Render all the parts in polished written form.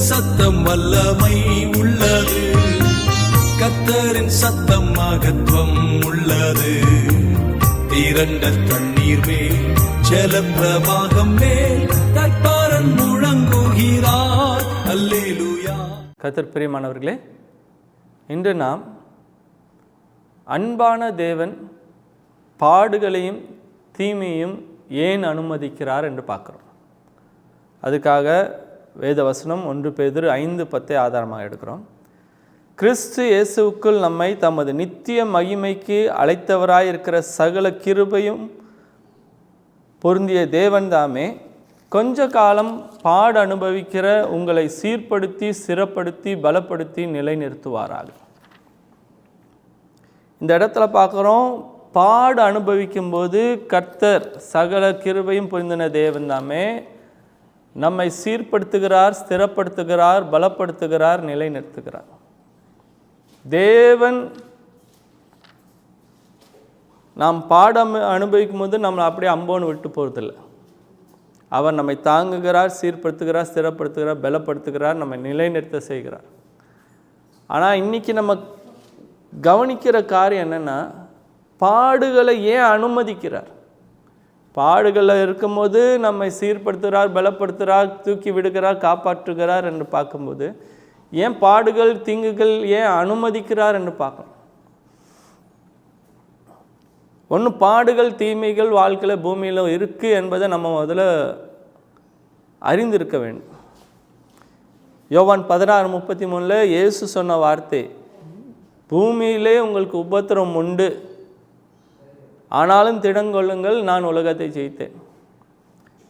சத்தம் வல்லமை உள்ளது, கர்த்தரின் சத்தம் மகத்துவம் உள்ளது. திரண்ட தண்ணீர் மேல் ஜலப்பிரவாகம் மேல் கர்த்தரன் முழங்குகிறார். அல்லேலூயா. கர்த்தர் பிரியமானவர்களே, இன்று நாம் அன்பான தேவன் பாடுகளையும் தீமையும் ஏன் அனுமதிக்கிறார் என்று பார்க்குறோம். அதுக்காக வேத வசனம் 1 பேதுரு 5:10 ஆதாரமாக எடுக்கிறோம். கிறிஸ்து இயேசுவுக்குள் நம்மை தமது நித்திய மகிமைக்கு அழைத்தவராயிருக்கிற சகல கிருபையும் பொருந்திய தேவன் தாமே கொஞ்ச காலம் பாடு அனுபவிக்கிற உங்களை சீர்படுத்தி ஸ்திரப்படுத்தி பலப்படுத்தி நிலைநிறுத்துவாராக. இந்த இடத்துல பார்க்குறோம், பாடு அனுபவிக்கும்போது கர்த்தர் சகல கிருபையும் பொருந்தின தேவன் தாமே நம்மை சீர்படுத்துகிறார், ஸ்திரப்படுத்துகிறார், பலப்படுத்துகிறார், நிலைநிறுத்துகிறார். தேவன் நாம் பாடம் அனுபவிக்கும் போது நம்மளை அப்படியே அம்போன்னு விட்டு போகிறதில்லை. அவர் நம்மை தாங்குகிறார், சீர்படுத்துகிறார், ஸ்திரப்படுத்துகிறார், பலப்படுத்துகிறார், நம்மை நிலைநிறுத்த செய்கிறார். ஆனால் இன்றைக்கி நம்ம கவனிக்கிற காரியம் என்னென்னா, பாடுகளை ஏன் அனுமதிக்கிறார்? பாடுகளில் இருக்கும்போது நம்மை சீர்படுத்துகிறார், பலப்படுத்துகிறார், தூக்கி விடுகிறார், காப்பாற்றுகிறார் என்று பார்க்கும்போது ஏன் பாடுகள் தீங்குகள் ஏன் அனுமதிக்கிறார் என்று பார்க்கணும். ஒன்று, பாடுகள் தீமைகள் வாழ்க்கையில் பூமியில் இருக்குது என்பதை நம்ம முதல்ல அறிந்திருக்க வேண்டும். யோவான் 16:33 இயேசு சொன்ன வார்த்தை, பூமியிலே உங்களுக்கு உபத்திரம் உண்டு, ஆனாலும் திடங்கொள்ளுங்கள், நான் உலகத்தை ஜெயித்தேன்.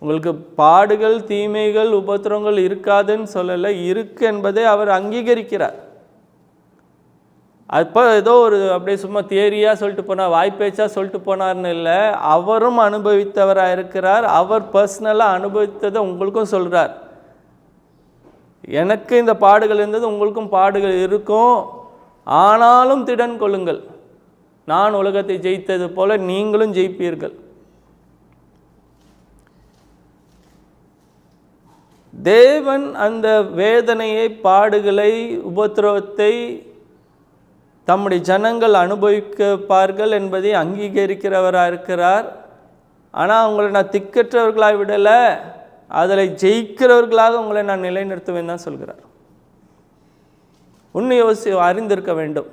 உங்களுக்கு பாடுகள் தீமைகள் உபத்திரங்கள் இருக்காதுன்னு சொல்லலை, இருக்கு என்பதை அவர் அங்கீகரிக்கிறார். அப்போ ஏதோ ஒரு அப்படியே சும்மா தியரியாக சொல்லிட்டு போனார், வாய்ப்பேச்சா சொல்லிட்டு போனார்னு இல்லை, அவரும் அனுபவித்தவராக இருக்கிறார். அவர் பர்சனலாக அனுபவித்ததை உங்களுக்கும் சொல்கிறார். எனக்கு இந்த பாடுகள் இருந்தது, உங்களுக்கும் பாடுகள் இருக்கும், ஆனாலும் திடன் கொள்ளுங்கள், நான் உலகத்தை ஜெயித்தது போல நீங்களும் ஜெயிப்பீர்கள். தேவன் அந்த வேதனையை, பாடுகளை, உபத்திரவத்தை தம்முடைய ஜனங்கள் அனுபவிப்பார்கள் என்பதை அங்கீகரிக்கிறவராக இருக்கிறார். ஆனால் உங்களை நான் திக்கற்றவர்களாக விடலை, அதில் ஜெயிக்கிறவர்களாக உங்களை நான் நிலைநிறுத்துவேன் தான் சொல்கிறார். உன்னை அறிந்திருக்க வேண்டும்,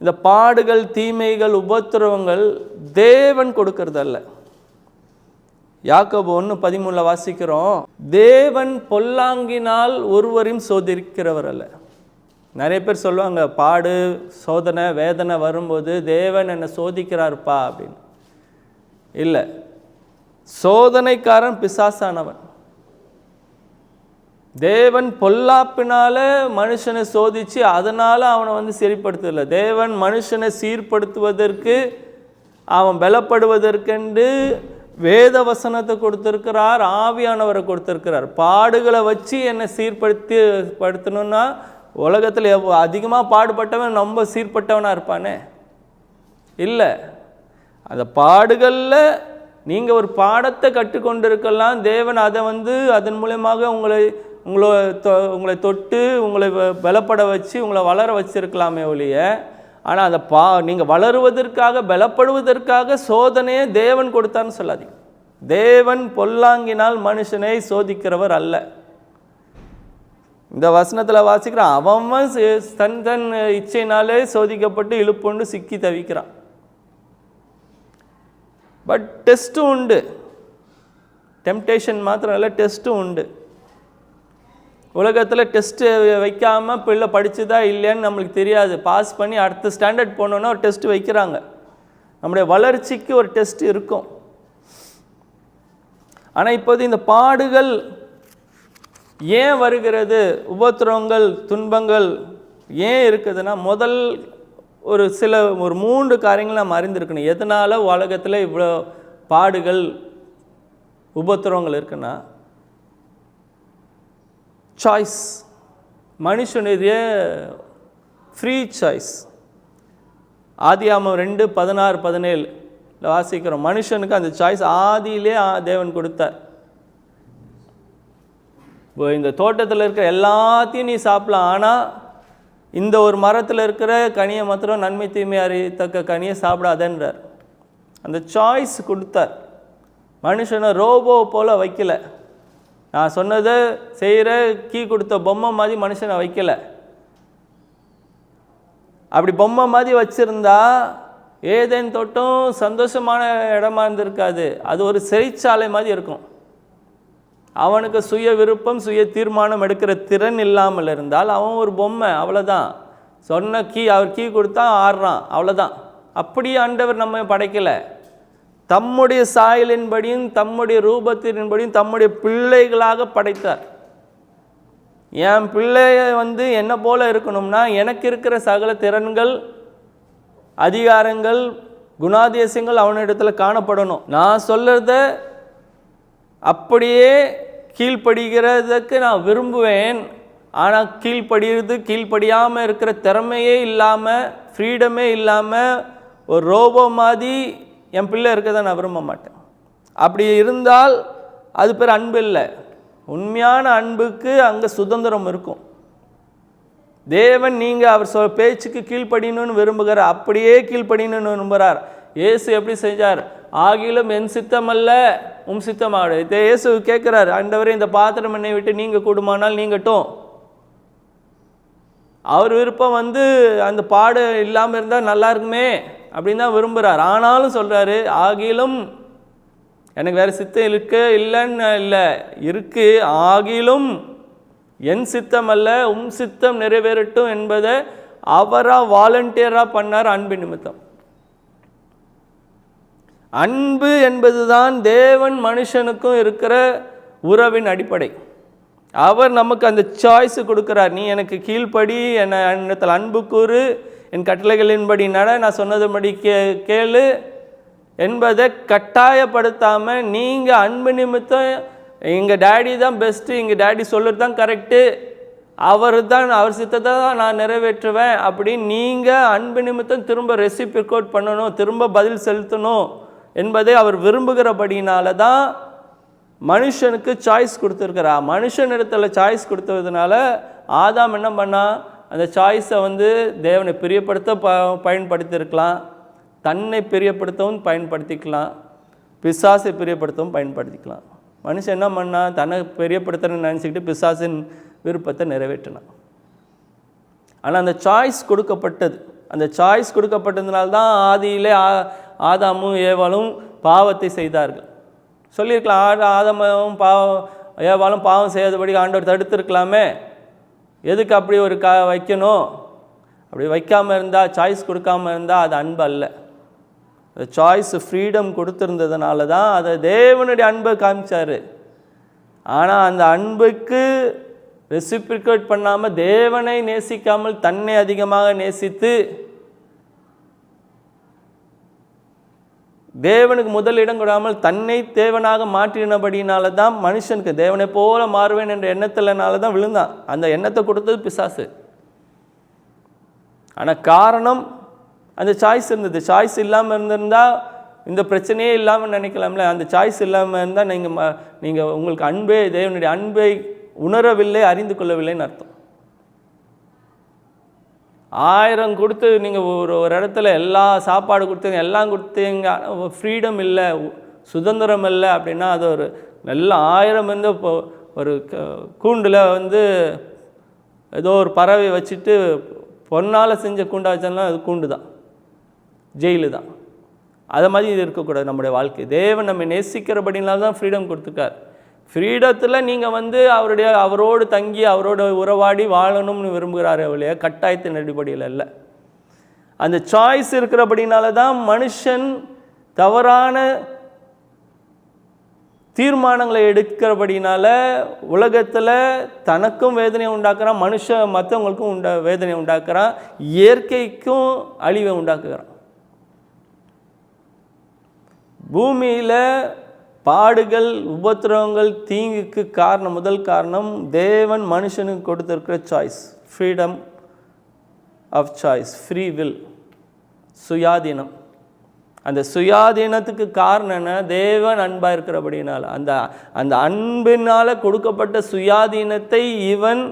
இந்த பாடுகள் தீமைகள் உபத்திரவங்கள் தேவன் கொடுக்கறதல்ல. யாக்கோபு 1:13 வாசிக்கிறோம், தேவன் பொல்லாங்கினால் ஒருவரையும் சோதிக்கிறவர் அல்ல. நிறைய பேர் சொல்லுவாங்க, பாடு சோதனை வேதனை வரும்போது தேவன் என்னை சோதிக்கிறாருப்பா அப்படின்னு. இல்லை, சோதனைக்காரன் பிசாசானவன். தேவன் பொல்லாப்பினால மனுஷனை சோதித்து அதனால் அவனை சரிப்படுத்தலை. தேவன் மனுஷனை சீர்படுத்துவதற்கு, அவன் பலப்படுவதற்கென்று வேத வசனத்தை கொடுத்துருக்கிறார், ஆவியானவரை கொடுத்துருக்கிறார். பாடுகளை வச்சு என்னை சீர்படுத்தணும்னா உலகத்தில் அதிகமாக பாடுபட்டவன் ரொம்ப சீர்பட்டவனாக இருப்பானே? இல்லை. அந்த பாடுகளில் நீங்கள் ஒரு பாடத்தை கற்றுக்கொண்டு இருக்கலாம். தேவன் அதை அதன் மூலமாக உங்களை தொட்டு உங்களை பலப்பட வச்சு உங்களை வளர வச்சிருக்கலாமே ஒழிய, ஆனால் அந்த நீங்கள் வளருவதற்காக பலப்படுவதற்காக சோதனையை தேவன் கொடுத்தான்னு சொல்லாதீங்க. தேவன் பொல்லாங்கினால் மனுஷனை சோதிக்கிறவர் அல்ல. இந்த வசனத்தில் வாசிக்கிறான், அவன் தன் இச்சையினாலே சோதிக்கப்பட்டு இழுப்புண்டு சிக்கி தவிக்கிறான். பட் டெஸ்ட்டும் உண்டு, டெம்டேஷன் மாத்திரம் இல்லை, டெஸ்ட்டும் உண்டு. உலகத்தில் டெஸ்ட்டு வைக்காமல் பிள்ளை படிச்சுதா இல்லையான்னு நம்மளுக்கு தெரியாது. பாஸ் பண்ணி அடுத்த ஸ்டாண்டர்ட் போனோன்னா ஒரு டெஸ்ட்டு வைக்கிறாங்க. நம்முடைய வளர்ச்சிக்கு ஒரு டெஸ்ட் இருக்கும். ஆனால் இப்போது இந்த பாடுகள் ஏன் வருகிறது, உபத்திரவங்கள் துன்பங்கள் ஏன் இருக்குதுன்னா, முதல் ஒரு 3 காரியங்கள் நாம் அறிந்திருக்கணும். எதனால் உலகத்தில் இவ்வளோ பாடுகள் உபத்திரவங்கள் இருக்குன்னா, சாய்ஸ், மனுஷனுடைய ஃப்ரீ சாய்ஸ். ஆதியாகமம் 2:16-17 வாசிக்கிறோம். மனுஷனுக்கு அந்த சாய்ஸ் ஆதியிலே தேவன் கொடுத்தார். இந்த தோட்டத்தில் இருக்கிற எல்லாத்தையும் நீ சாப்பிடலாம், ஆனால் இந்த ஒரு மரத்தில் இருக்கிற கனியை மாத்திரம் நன்மை தீமை அறியத்தக்க கனியை சாப்பிடாதன்றார். அந்த சாய்ஸ் கொடுத்தார். மனுஷனை ரோபோ போல் வைக்கல. நான் சொன்னதை செய்கிற கீ கொடுத்த பொம்மை மாதிரி மனுஷனை வைக்கலை. அப்படி பொம்மை மாதிரி வச்சுருந்தா ஏதேன் தோட்டம் சந்தோஷமான இடமா இருந்திருக்காது. அது ஒரு சிறைச்சாலை மாதிரி இருக்கும். அவனுக்கு சுய விருப்பம் சுய தீர்மானம் எடுக்கிற திறன் இல்லாமல் இருந்தால் அவன் ஒரு பொம்மை, அவ்வளோதான். சொன்ன அவர் கீ கொடுத்தா ஆடுறான், அவ்வளோதான். அப்படியே ஆண்டவர் நம்ம படைக்கலை. தம்முடைய சாயலின்படியும் தம்முடைய ரூபத்தின்படியும் தம்முடைய பிள்ளைகளாக படைத்தார். என் பிள்ளைய என்ன போல இருக்கணும்னா, எனக்கு இருக்கிற சகல திறன்கள் அதிகாரங்கள் குணாதிசயங்கள் அவனிடத்தில் காணப்படணும். நான் சொல்கிறத அப்படியே கீழ்ப்படுகிறதுக்கு நான் விரும்புவேன். ஆனால் கீழ்ப்படியாமல் இருக்கிற திறமையே இல்லாமல் ஃப்ரீடமே இல்லாமல் ஒரு ரோபோ மாதிரி என் பிள்ளை இருக்கதை நான் விரும்ப மாட்டேன். அப்படி இருந்தால் அது பேர் அன்பு இல்லை. உண்மையான அன்புக்கு அங்கே சுதந்திரம் இருக்கும். தேவன் நீங்கள் அவர் பேச்சுக்கு கீழ்ப்படியணும்னு விரும்புகிறார், அப்படியே கீழ்ப்படியணும்னு விரும்புகிறார். இயேசு எப்படி செஞ்சார்? ஆகிலும் என் சித்தம் அல்ல உம் சித்தமாடு. இயேசு கேட்குறாரு, ஆண்டவரே இந்த பாத்திரம் என்னை விட்டு நீங்கள் கூடுமானால் நீங்கட்டும். அவர் விருப்பம் அந்த பாடு இல்லாமல் இருந்தால் நல்லா இருக்குமே அப்படின்னு தான் விரும்புகிறார். ஆனாலும் சொல்கிறாரு, ஆகிலும் எனக்கு வேறு சித்தம் இல்லைன்னு இல்லை இருக்கு, ஆகிலும் என் சித்தம் அல்ல உம் சித்தம் நிறைவேறட்டும் என்பதை அவராக வாலண்டியராக பண்ணார் அன்பு நிமித்தம். அன்பு என்பதுதான் தேவன் மனுஷனுக்கும் இருக்கிற உறவின் அடிப்படை. அவர் நமக்கு அந்த சாய்ஸ் கொடுக்குறார். நீ எனக்கு கீழ்ப்படி, என்னிடத்தில் அன்பு கூறு, என் கட்டளைகளின்படி நட, நான் சொன்னதுபடி கேளு என்பதை கட்டாயப்படுத்தாமல் நீங்கள் அன்பு நிமித்தம் எங்கள் டேடி தான் பெஸ்ட்டு, எங்கள் டேடி சொல்கிறது தான் கரெக்டு, அவர் சித்தத்தை தான் நான் நிறைவேற்றுவேன் அப்படின்னு நீங்கள் அன்பு நிமித்தம் திரும்ப ரெசிப்ரிகேட் பண்ணணும், திரும்ப பதில் செலுத்தணும் என்பதை அவர் விரும்புகிறபடினால தான் மனுஷனுக்கு சாய்ஸ் கொடுத்துருக்கிறார். மனுஷனிடத்தில் சாய்ஸ் கொடுத்ததுனால ஆதாம் என்ன பண்ணால் அந்த சாய்ஸை தேவனை பிரியப்படுத்த பயன்படுத்தியிருக்கலாம், தன்னை பிரியப்படுத்தவும் பயன்படுத்திக்கலாம், பிசாசை பிரியப்படுத்தவும் பயன்படுத்திக்கலாம். மனுஷன் என்ன பண்ணால் தன்னை பிரியப்படுத்தணும்னு நினச்சிக்கிட்டு பிசாசின் விருப்பத்தை நிறைவேற்றினான். ஆனால் அந்த சாய்ஸ் கொடுக்கப்பட்டது. அந்த சாய்ஸ் கொடுக்கப்பட்டதுனால தான் ஆதியிலே ஆதாமும் ஏவாளும் பாவத்தை செய்தார்கள். சொல்லியிருக்கலாம், ஆதாமும் ஏவாளும் பாவம் செய்யாதபடி ஆண்டவர் தடுத்திருக்கலாமே, எதுக்கு அப்படி ஒரு வைக்கணும்? அப்படி வைக்காமல் இருந்தால், சாய்ஸ் கொடுக்காமல் இருந்தால் அது அன்பு அல்ல. அந்த சாய்ஸ் ஃப்ரீடம் கொடுத்துருந்ததுனால தான் அதை தேவனுடைய அன்பை காமிச்சார். ஆனால் அந்த அன்புக்கு ரெசிப்ரிகேட் பண்ணாமல் தேவனை நேசிக்காமல் தன்னை அதிகமாக நேசித்து தேவனுக்கு முதலிடம் கொடாமல் தன்னை தேவனாக மாற்றினபடினால தான் மனுஷனுக்கு தேவனை போல மாறுவேன் என்ற எண்ணத்தினால தான் விழுந்தான். அந்த எண்ணத்தை கொடுத்தது பிசாசு. ஆனால் காரணம் அந்த சாய்ஸ் இருந்தது. சாய்ஸ் இல்லாமல் இருந்திருந்தால் இந்த பிரச்சனையே இல்லாமல் நினைக்கலாம்ல. அந்த சாய்ஸ் இல்லாமல் இருந்தால் நீங்கள் உங்களுக்கு அன்பே தேவனுடைய அன்பை உணரவில்லை, அறிந்து கொள்ளவில்லைன்னு அர்த்தம். 1000 கொடுத்து நீங்கள் ஒரு இடத்துல எல்லா சாப்பாடு கொடுத்தீங்க, எல்லாம் கொடுத்தீங்க, ஃப்ரீடம் இல்லை, சுதந்திரம் இல்லை அப்படின்னா அது ஒரு நல்ல 1000 இப்போ ஒரு கூண்டில் ஏதோ ஒரு பறவை வச்சுட்டு பொன்னால் செஞ்ச கூண்டா வச்சாலும் அது கூண்டு தான், ஜெயிலு தான். அதை மாதிரி இது இருக்கக்கூடாது நம்முடைய வாழ்க்கை. தேவன் நம்ம நேசிக்கிறபடினால தான் ஃப்ரீடம் கொடுத்துருக்கார். ஃப்ரீடத்தில் நீங்கள் அவரோடு தங்கி அவரோட உறவாடி வாழணும்னு விரும்புகிறாரு அவளைய கட்டாயத்தின் அடிப்படையில் இல்லை. அந்த சாய்ஸ் இருக்கிறபடினால தான் மனுஷன் தவறான தீர்மானங்களை எடுக்கிறபடினால உலகத்தில் தனக்கும் வேதனையை உண்டாக்குறான், மற்றவங்களுக்கும் வேதனையை உண்டாக்குறான், இயற்கைக்கும் அழிவை உண்டாக்குறான். பூமியில் பாடுகள் உபத்திரவங்கள் தீங்குக்கு முதல் காரணம் தேவன் மனுஷனுக்கு கொடுத்திருக்கிற choice, freedom of choice, free will, சுயாதீனம். அந்த சுயாதீனத்துக்கு காரணம் என்ன? தேவன் அன்பாக இருக்கிறபடினால. அந்த அன்பினால் கொடுக்கப்பட்ட சுயாதீனத்தை இவன்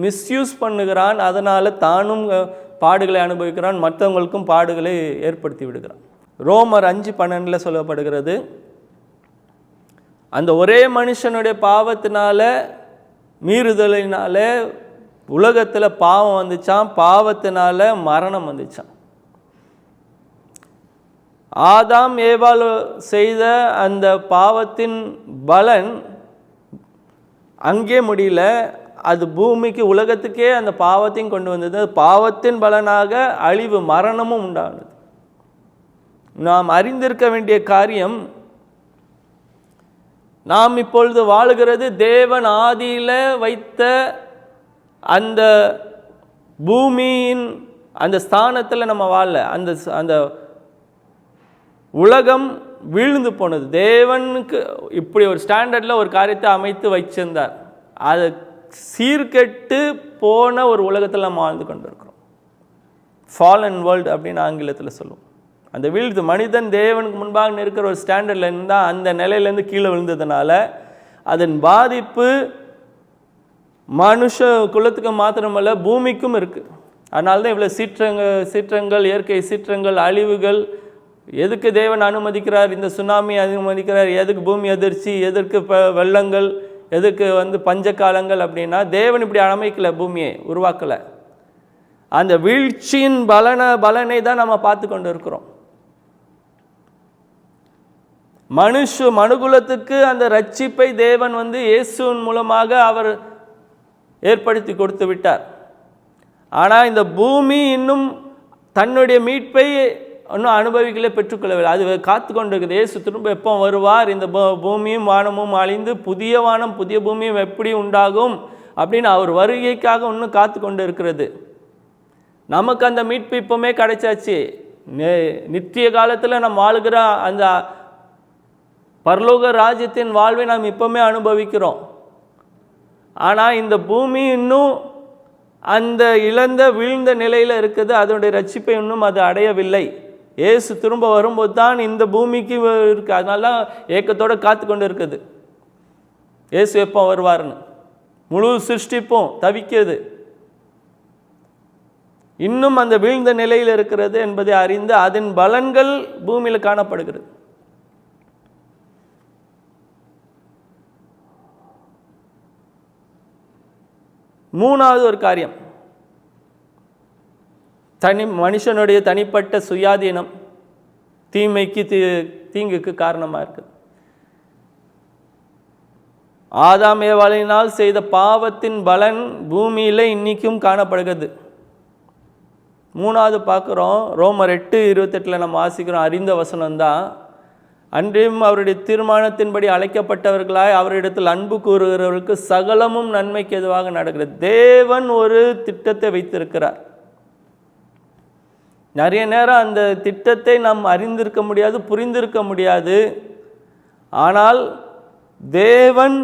மிஸ்யூஸ் பண்ணுகிறான். அதனால் தானும் பாடுகளை அனுபவிக்கிறான், மற்றவங்களுக்கும் பாடுகளை ஏற்படுத்தி விடுகிறான். ரோமர் 5:12 சொல்லப்படுகிறது, அந்த ஒரே மனுஷனுடைய பாவத்தினால, மீறுதலினால உலகத்தில் பாவம் வந்துச்சான், பாவத்தினால மரணம் வந்துச்சான். ஆதாம் ஏவாள் செய்த அந்த பாவத்தின் பலன் அங்கே முடியல, அது பூமிக்கு உலகத்துக்கே அந்த பாவத்தையும் கொண்டு வந்தது. பாவத்தின் பலனாக அழிவு, மரணமும் உண்டானது. நாம் அறிந்திருக்க வேண்டிய காரியம், நாம் இப்பொழுது வாழுகிறது தேவன் ஆதியில் வைத்த அந்த பூமியின் அந்த ஸ்தானத்தில் நம்ம வாழல. அந்த உலகம் வீழ்ந்து போனது. தேவனுக்கு இப்படி ஒரு ஸ்டாண்டர்டில் ஒரு காரியத்தை அமைத்து வச்சிருந்தார். அது சீர்கெட்டு போன ஒரு உலகத்தில் நம்ம வாழ்ந்து கொண்டிருக்கிறோம். ஃபாலன் வேர்ல்டு அப்படின்னு ஆங்கிலத்தில் சொல்லுவோம். அந்த வீழ்ந்து மனிதன் தேவனுக்கு முன்பாக இருக்கிற ஒரு ஸ்டாண்டர்டில் இருந்தால் அந்த நிலையிலேருந்து கீழே விழுந்ததுனால அதன் பாதிப்பு மனுஷ குலத்துக்கு மாத்திரமல்ல பூமிக்கும் இருக்குது. அதனால தான் இவ்வளோ சீற்றங்கள், இயற்கை சீற்றங்கள், அழிவுகள். எதுக்கு தேவன் அனுமதிக்கிறார்? இந்த சுனாமி அனுமதிக்கிறார். எதுக்கு பூமி அதிர்ச்சி, எதற்கு வெள்ளங்கள், எதுக்கு பஞ்ச காலங்கள் அப்படின்னா தேவன் இப்படி அமைக்கலை, பூமியை உருவாக்கலை. அந்த வீழ்ச்சியின் பலனை தான் நம்ம பார்த்து கொண்டு இருக்கிறோம். மனுகுலத்துக்கு அந்த ரட்சிப்பை தேவன் இயேசுவின் மூலமாக அவர் ஏற்படுத்தி கொடுத்து விட்டார். ஆனால் இந்த பூமி இன்னும் தன்னுடைய மீட்பை இன்னும் அனுபவிக்கலே, பெற்றுக்கொள்ளவில்லை. அது காத்து கொண்டு இருக்குது. இயேசு திரும்ப எப்போ வருவார், இந்த பூமியும் வானமும் அழிந்து புதிய வானம் புதிய பூமியும் எப்படி உண்டாகும் அப்படின்னு அவர் வருகைக்காக இன்னும் காத்து கொண்டு இருக்கிறது. நமக்கு அந்த மீட்பு இப்போவுமே கிடைச்சாச்சு. நித்திய காலத்தில் நம்ம வாழுகிற அந்த பரலோக ராஜ்யத்தின் வாழ்வை நாம் இப்போவுமே அனுபவிக்கிறோம். ஆனால் இந்த பூமி இன்னும் அந்த இழந்த வீழ்ந்த நிலையில் இருக்குது. அதனுடைய ரட்சிப்பை இன்னும் அது அடையவில்லை. இயேசு திரும்ப வரும்போது தான் இந்த பூமிக்கு இருக்குது. அதனால தான் ஏக்கத்தோடு காத்து கொண்டு இருக்குது இயேசு எப்போ வருவார்னு. முழு சிருஷ்டிப்பும் தவிக்கிறது, இன்னும் அந்த வீழ்ந்த நிலையில் இருக்கிறது என்பதை அறிந்து அதன் பலன்கள் பூமியில் காணப்படுகிறது. மூணாவது ஒரு காரியம், மனுஷனுடைய தனிப்பட்ட சுயாதீனம் தீமைக்கு தீங்குக்கு காரணமாக இருக்குது. ஆதாம் ஏவாளினால் செய்த பாவத்தின் பலன் பூமியில் இன்னைக்கும் காணப்படுகிறது. மூணாவது பார்க்குறோம், ரோமர் 8:28 நம்ம வாசிக்கிறோம். அறிந்த வசனம்தான், அன்றையும் அவருடைய தீர்மானத்தின்படி அழைக்கப்பட்டவர்களாய் அவரிடத்தில் அன்பு கூறுகிறவர்களுக்கு சகலமும் நன்மைக்கு எதுவாக நடக்கிறது. தேவன் ஒரு திட்டத்தை வைத்திருக்கிறார். நிறைய நேரம் அந்த திட்டத்தை நாம் அறிந்திருக்க முடியாது, புரிந்திருக்க முடியாது. ஆனால் தேவன்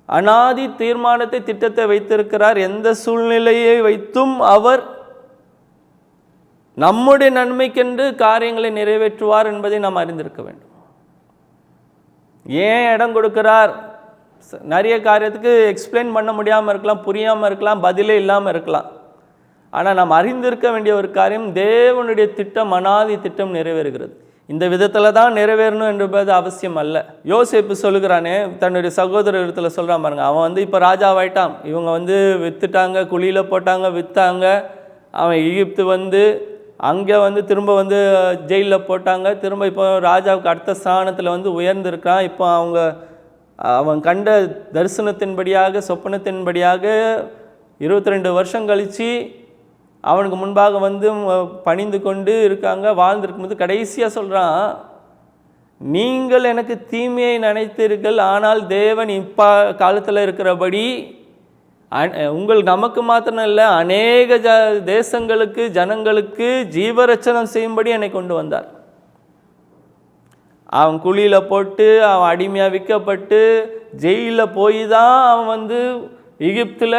அனாதி தீர்மானத்தை, திட்டத்தை வைத்திருக்கிறார். எந்த சூழ்நிலையை வைத்தும் அவர் நம்முடைய நன்மைக்கென்று காரியங்களை நிறைவேற்றுவார் என்பதை நாம் அறிந்திருக்க வேண்டும். ஏன் இடம் கொடுக்கிறார்? நிறைய காரியத்துக்கு எக்ஸ்பிளைன் பண்ண முடியாமல் இருக்கலாம், புரியாமல் இருக்கலாம், பதிலே இல்லாமல் இருக்கலாம். ஆனால் நாம் அறிந்திருக்க வேண்டிய ஒரு காரியம், தேவனுடைய திட்டம், அனாதி திட்டம் நிறைவேறுகிறது. இந்த விதத்தில் தான் நிறைவேறணும் என்பது அவசியம் அல்ல. யோசேப்பு சொல்லுகிறானே, தன்னுடைய சகோதரத்தில் சொல்கிறான் பாருங்க, அவன் இப்போ ராஜாவாயிட்டான், இவங்க விற்றுட்டாங்க, குழியில் போட்டாங்க, விற்றாங்க. அவன் எகிப்து அங்கே திரும்ப ஜெயிலில் போட்டாங்க. திரும்ப இப்போ ராஜாவுக்கு அடுத்த ஸ்தானத்தில் உயர்ந்திருக்கான். இப்போ அவன் கண்ட தரிசனத்தின்படியாக, சொப்பனத்தின்படியாக 22 வருஷம் கழித்து அவனுக்கு முன்பாக பணிந்து கொண்டு இருக்காங்க, வாழ்ந்திருக்கும்போது கடைசியாக சொல்கிறான், நீங்கள் எனக்கு தீமையை நினைத்தீர்கள், ஆனால் தேவன் இப்போ காலத்தில் இருக்கிறபடி நமக்கு மாத்திரம் இல்லை, அநேக தேசங்களுக்கு, ஜனங்களுக்கு ஜீவரட்சணம் செய்யும்படி என்னை கொண்டு வந்தார். அவன் குழியில் போட்டு, அவன் அடிமையாக விற்கப்பட்டு, ஜெயிலில் போய் தான் அவன் எகிப்தில்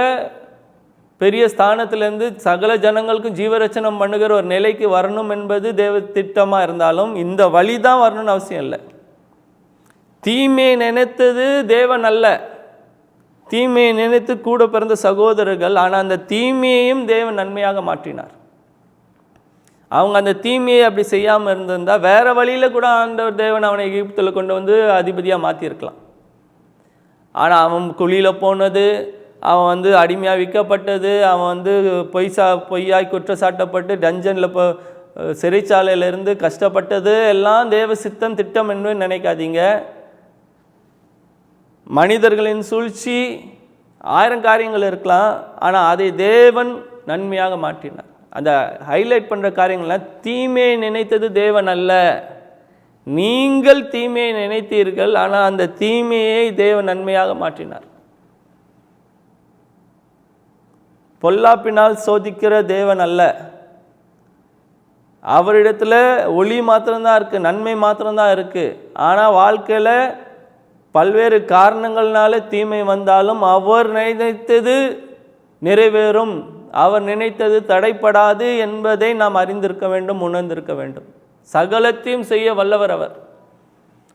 பெரிய ஸ்தானத்திலேருந்து சகல ஜனங்களுக்கும் ஜீவரட்சணம் பண்ணுகிற ஒரு நிலைக்கு வரணும் என்பது தேவ திட்டமாக இருந்தாலும் இந்த வழி தான் வரணும்னு அவசியம் இல்லை. தீமையை நினைத்தது தேவன் அல்ல, தீமையை நினைத்து கூட பிறந்த சகோதரர்கள். ஆனால் அந்த தீமையையும் தேவன் நன்மையாக மாற்றினார். அவங்க அந்த தீமையை அப்படி செய்யாமல் இருந்திருந்தால் வேறு வழியில் கூட ஆண்டவர் தேவன் அவனை எகிப்தில் கொண்டு வந்து அதிபதியாக மாற்றியிருக்கலாம். ஆனால் அவன் குழியில் போனது, அவன் அடிமையாக விற்கப்பட்டது, அவன் பொய்யாய் குற்றச்சாட்டப்பட்டு டஞ்சனில் இப்போ சிறைச்சாலையிலேருந்து கஷ்டப்பட்டது எல்லாம் தேவ சித்தம் திட்டம் என்று நினைக்காதீங்க. மனிதர்களின் சூழ்ச்சி 1000 காரியங்கள் இருக்கலாம், ஆனால் அதை தேவன் நன்மையாக மாற்றினார். அந்த ஹைலைட் பண்ணுற காரியங்கள்லாம் தீமையை நினைத்தது தேவன் அல்ல, நீங்கள் தீமையை நினைத்தீர்கள், ஆனால் அந்த தீமையை தேவன் நன்மையாக மாற்றினார். பொல்லாப்பினால் சோதிக்கிற தேவன் அல்ல, அவரிடத்துல ஒளி மாத்திரம்தான் இருக்குது, நன்மை மாத்திரம்தான் இருக்குது. ஆனால் வாழ்க்கையில் பல்வேறு காரணங்கள்னால தீமை வந்தாலும் அவர் நினைத்தது நிறைவேறும், அவர் நினைத்தது தடைப்படாது என்பதை நாம் அறிந்திருக்க வேண்டும், உணர்ந்திருக்க வேண்டும். சகலத்தையும் செய்ய வல்லவர் அவர்.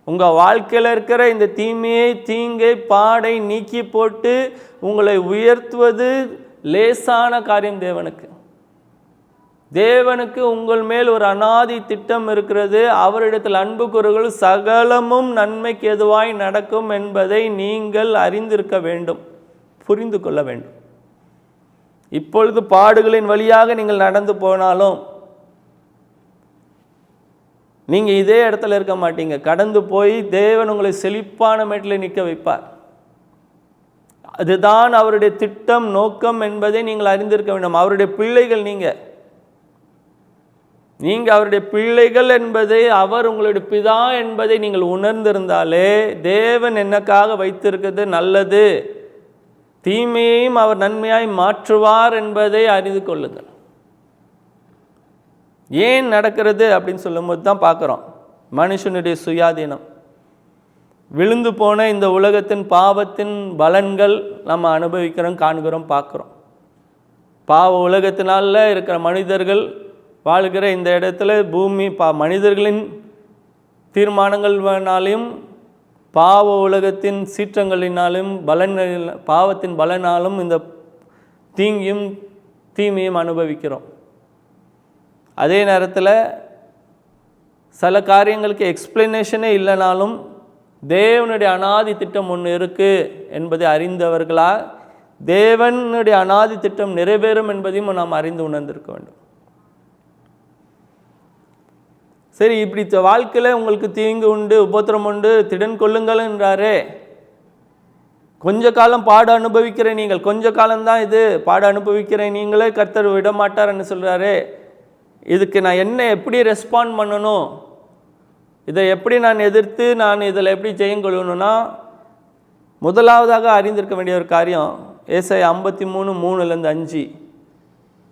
உங்கள் வாழ்க்கையில் இருக்கிற இந்த தீமையை, தீங்கை, பாடை நீக்கி போட்டு உங்களை உயர்த்துவது லேசான காரியம் தேவனுக்கு. தேவனுக்கு உங்கள் மேல் ஒரு அநாதி திட்டம் இருக்கிறது. அவரிடத்தில் அன்பு கூறுகள் சகலமும் நன்மைக்கு எதுவாய் நடக்கும் என்பதை நீங்கள் அறிந்திருக்க வேண்டும், புரிந்து கொள்ள வேண்டும். இப்பொழுது பாடுகளின் வழியாக நீங்கள் நடந்து போனாலும் நீங்கள் இதே இடத்துல இருக்க மாட்டீங்க. கடந்து போய் தேவன் உங்களை செழிப்பான மேட்டில் நிற்க வைப்பார். அதுதான் அவருடைய திட்டம், நோக்கம் என்பதை நீங்கள் அறிந்திருக்க வேண்டும். அவருடைய பிள்ளைகள் நீங்கள் அவருடைய பிள்ளைகள் என்பதை, அவர் உங்களுடைய பிதா என்பதை நீங்கள் உணர்ந்திருந்தாலே தேவன் என்னக்காக வைத்திருக்கிறது நல்லது, தீமையையும் அவர் நன்மையாய் மாற்றுவார் என்பதை அறிந்து கொள்ளுங்கள். ஏன் நடக்கிறது அப்படின்னு சொல்லும்போது தான் பார்க்குறோம் மனுஷனுடைய சுயாதீனம். விழுந்து போன இந்த உலகத்தின் பாவத்தின் பலன்கள் நம்ம அனுபவிக்கிறோம், காண்கிறோம், பார்க்குறோம். பாவ உலகத்தினால இருக்கிற மனிதர்கள் வாழ்கிற இந்த இடத்துல பூமி மனிதர்களின் தீர்மானங்கள்னாலையும் பாவ உலகத்தின் சீற்றங்களினாலும் பாவத்தின் பலனாலும் இந்த தீங்கியும் தீமையும் அனுபவிக்கிறோம். அதே நேரத்தில் சில காரியங்களுக்கு எக்ஸ்பிளனேஷனே இல்லைனாலும் தேவனுடைய அநாதி திட்டம் ஒன்று இருக்குது என்பதை அறிந்தவர்களா தேவனுடைய அநாதி திட்டம் நிறைவேறும் என்பதையும் நாம் அறிந்து உணர்ந்திருக்க வேண்டும். சரி, இப்படி வாழ்க்கையில் உங்களுக்கு தீங்கு உண்டு, உபத்திரம் உண்டு, திடன் கொள்ளுங்கள் என்றாரே. கொஞ்ச காலம் பாடு அனுபவிக்கிற நீங்கள், கொஞ்ச காலம்தான் இது பாடு அனுபவிக்கிற நீங்களே கர்த்தர் விட மாட்டார்ன்னு சொல்கிறாரே. இதுக்கு நான் என்ன எப்படி ரெஸ்பாண்ட் பண்ணணும், இதை எப்படி நான் எதிர்த்து நான் இதில் எப்படி ஜெயம் கொள்ளணும்னா, முதலாவதாக அறிந்திருக்க வேண்டிய ஒரு காரியம் ஏசாயா 53:3-5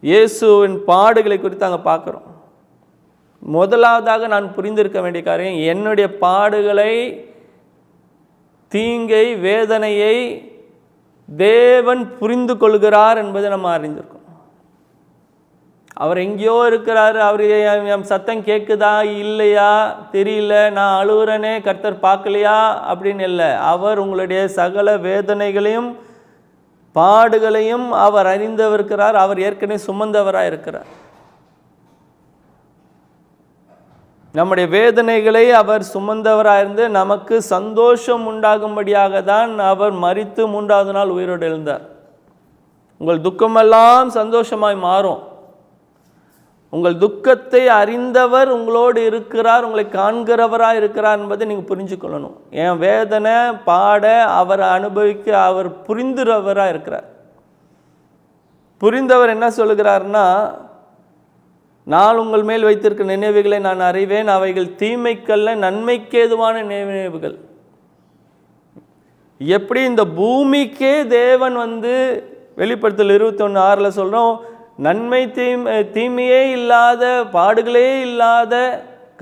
இயேசுவின் பாடுகளை குறித்து அங்கே பார்க்குறோம். முதலாவதாக நான் புரிந்திருக்க வேண்டிய காரியம், என்னுடைய பாடுகளை, தீங்கை, வேதனையை தேவன் புரிந்து கொள்கிறார் என்பதை நம்ம அறிந்திருக்கோம். அவர் எங்கேயோ இருக்கிறாரு, அவர் என் சத்தம் கேட்குதா இல்லையா தெரியல, நான் அழுகுறனே கர்த்தர் பார்க்கலையா அப்படின்னு இல்லை. அவர் உங்களுடைய சகல வேதனைகளையும் பாடுகளையும் அவர் அறிந்தவருக்கிறார். அவர் ஏற்கனவே சுமந்தவராக இருக்கிறார். நம்முடைய வேதனைகளை அவர் சுமந்தவராக இருந்து நமக்கு சந்தோஷம் உண்டாகும்படியாக தான் அவர் மரித்து 3வது நாள் உயிரோடு எழுந்தார். உங்கள் துக்கமெல்லாம் சந்தோஷமாய் மாறும். உங்கள் துக்கத்தை அறிந்தவர் உங்களோடு இருக்கிறார், உங்களை காண்கிறவராக இருக்கிறார் என்பதை நீங்கள் புரிஞ்சுக்கொள்ளணும். என் வேதனை பாட அவர் அனுபவிக்க அவர் புரிந்துறவராக இருக்கிறார். புரிந்தவர் என்ன சொல்லுகிறார்னா, நான் உங்கள் மேல் வைத்திருக்க நினைவுகளை நான் அறிவேன், அவைகள் தீமைக்கல்ல நன்மைக்கு ஏதுவான நினைவுகள். எப்படி இந்த பூமிக்கே தேவன் வெளிப்படுத்தல் 21:6 சொல்கிறோம், நன்மை தீமையே இல்லாத, பாடுகளே இல்லாத,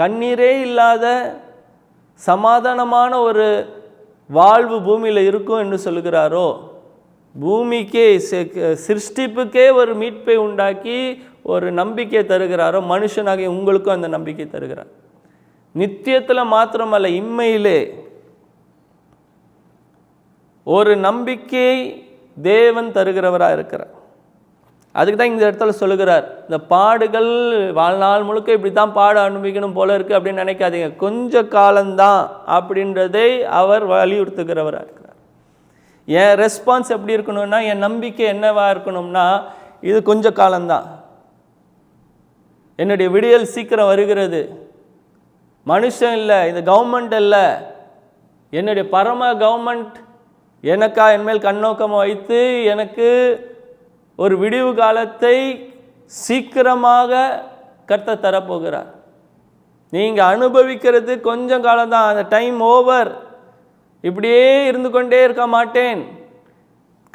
கண்ணீரே இல்லாத சமாதானமான ஒரு வாழ்வு பூமியில் இருக்கும் என்று சொல்லுகிறாரோ, பூமிக்கே சிருஷ்டிப்புக்கே ஒரு மீட்பை உண்டாக்கி ஒரு நம்பிக்கை தருகிறாரோ மனுஷனாகிய உங்களுக்கும் அந்த நம்பிக்கை தருகிறார். நித்தியத்தில் மாத்திரமல்ல, இம்மையிலே ஒரு நம்பிக்கை தேவன் தருகிறவராக இருக்கிறார். அதுக்கு தான் இந்த இடத்துல சொல்லுகிறார், இந்த பாடுகள் வாழ்நாள் முழுக்க இப்படி தான் பாட அனுபவிக்கணும் போல இருக்குது அப்படின்னு நினைக்காதீங்க, கொஞ்ச காலம்தான் அப்படின்றதை அவர் வலியுறுத்துகிறவராக இருக்கிறார். என் ரெஸ்பான்ஸ் எப்படி இருக்கணும்னா, என் நம்பிக்கை என்னவா இருக்கணும்னா, இது கொஞ்ச காலம்தான், என்னுடைய விடியல் சீக்கிரம் வருகிறது, மனுஷன் இல்லை, இந்த கவர்மெண்ட் இல்லை, என்னுடைய பரம கவர்மெண்ட் எனக்கா என்மேல் கண்ணோக்கம் வைத்து எனக்கு ஒரு விடிவு காலத்தை சீக்கிரமாக கர்த்தர் தரப்போகிறார். நீங்கள் அனுபவிக்கிறது கொஞ்சம் காலம்தான், அந்த டைம் ஓவர். இப்படியே இருந்து கொண்டே இருக்க மாட்டேன்.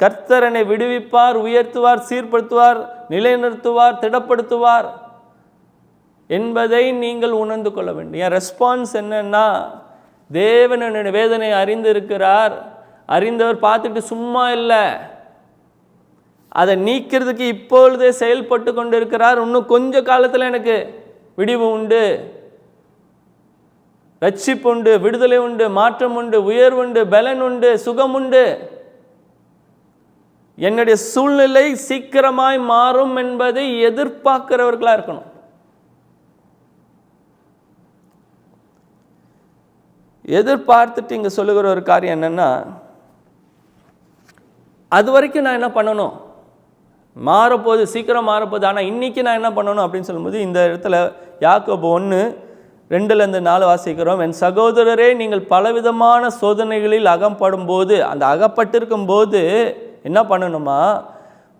கர்த்தர் என்னை விடுவிப்பார், உயர்த்துவார், சீர்படுத்துவார், நிலைநிறுத்துவார், திடப்படுத்துவார் என்பதை நீங்கள் உணர்ந்து கொள்ள வேண்டும். என் ரெஸ்பான்ஸ் என்னன்னா, தேவன் என்னுடைய வேதனை அறிந்திருக்கிறார், அறிந்தவர் பார்த்துட்டு சும்மா இல்லை, அதை நீக்கிறதுக்கு இப்பொழுதே செயல்பட்டு கொண்டு இருக்கிறார். இன்னும் கொஞ்ச காலத்தில் எனக்கு விடிவு உண்டு, ரட்சிப்பு உண்டு, விடுதலை உண்டு, மாற்றம் உண்டு, உயர்வு உண்டு, பலன் உண்டு, சுகம் உண்டு. என்னுடைய சூழ்நிலை சீக்கிரமாய் மாறும் என்பதை எதிர்பார்க்கிறவர்களா இருக்கணும். எதிர்பார்த்துட்டு இங்க சொல்லுகிற ஒரு காரியம் என்னன்னா, அது வரைக்கும் நான் என்ன பண்ணணும், மாறப்போகுது, சீக்கிரம் மாறப்போகுது, ஆனால் இன்னைக்கு நான் என்ன பண்ணணும் அப்படின்னு சொல்லும்போது, இந்த இடத்துல யாக்கோபு 1:2-4 வாசிக்கிறோம். என் சகோதரரே, நீங்கள் பலவிதமான சோதனைகளில் அகப்படும் போது, அந்த அகப்பட்டிருக்கும் போது என்ன பண்ணணுமா,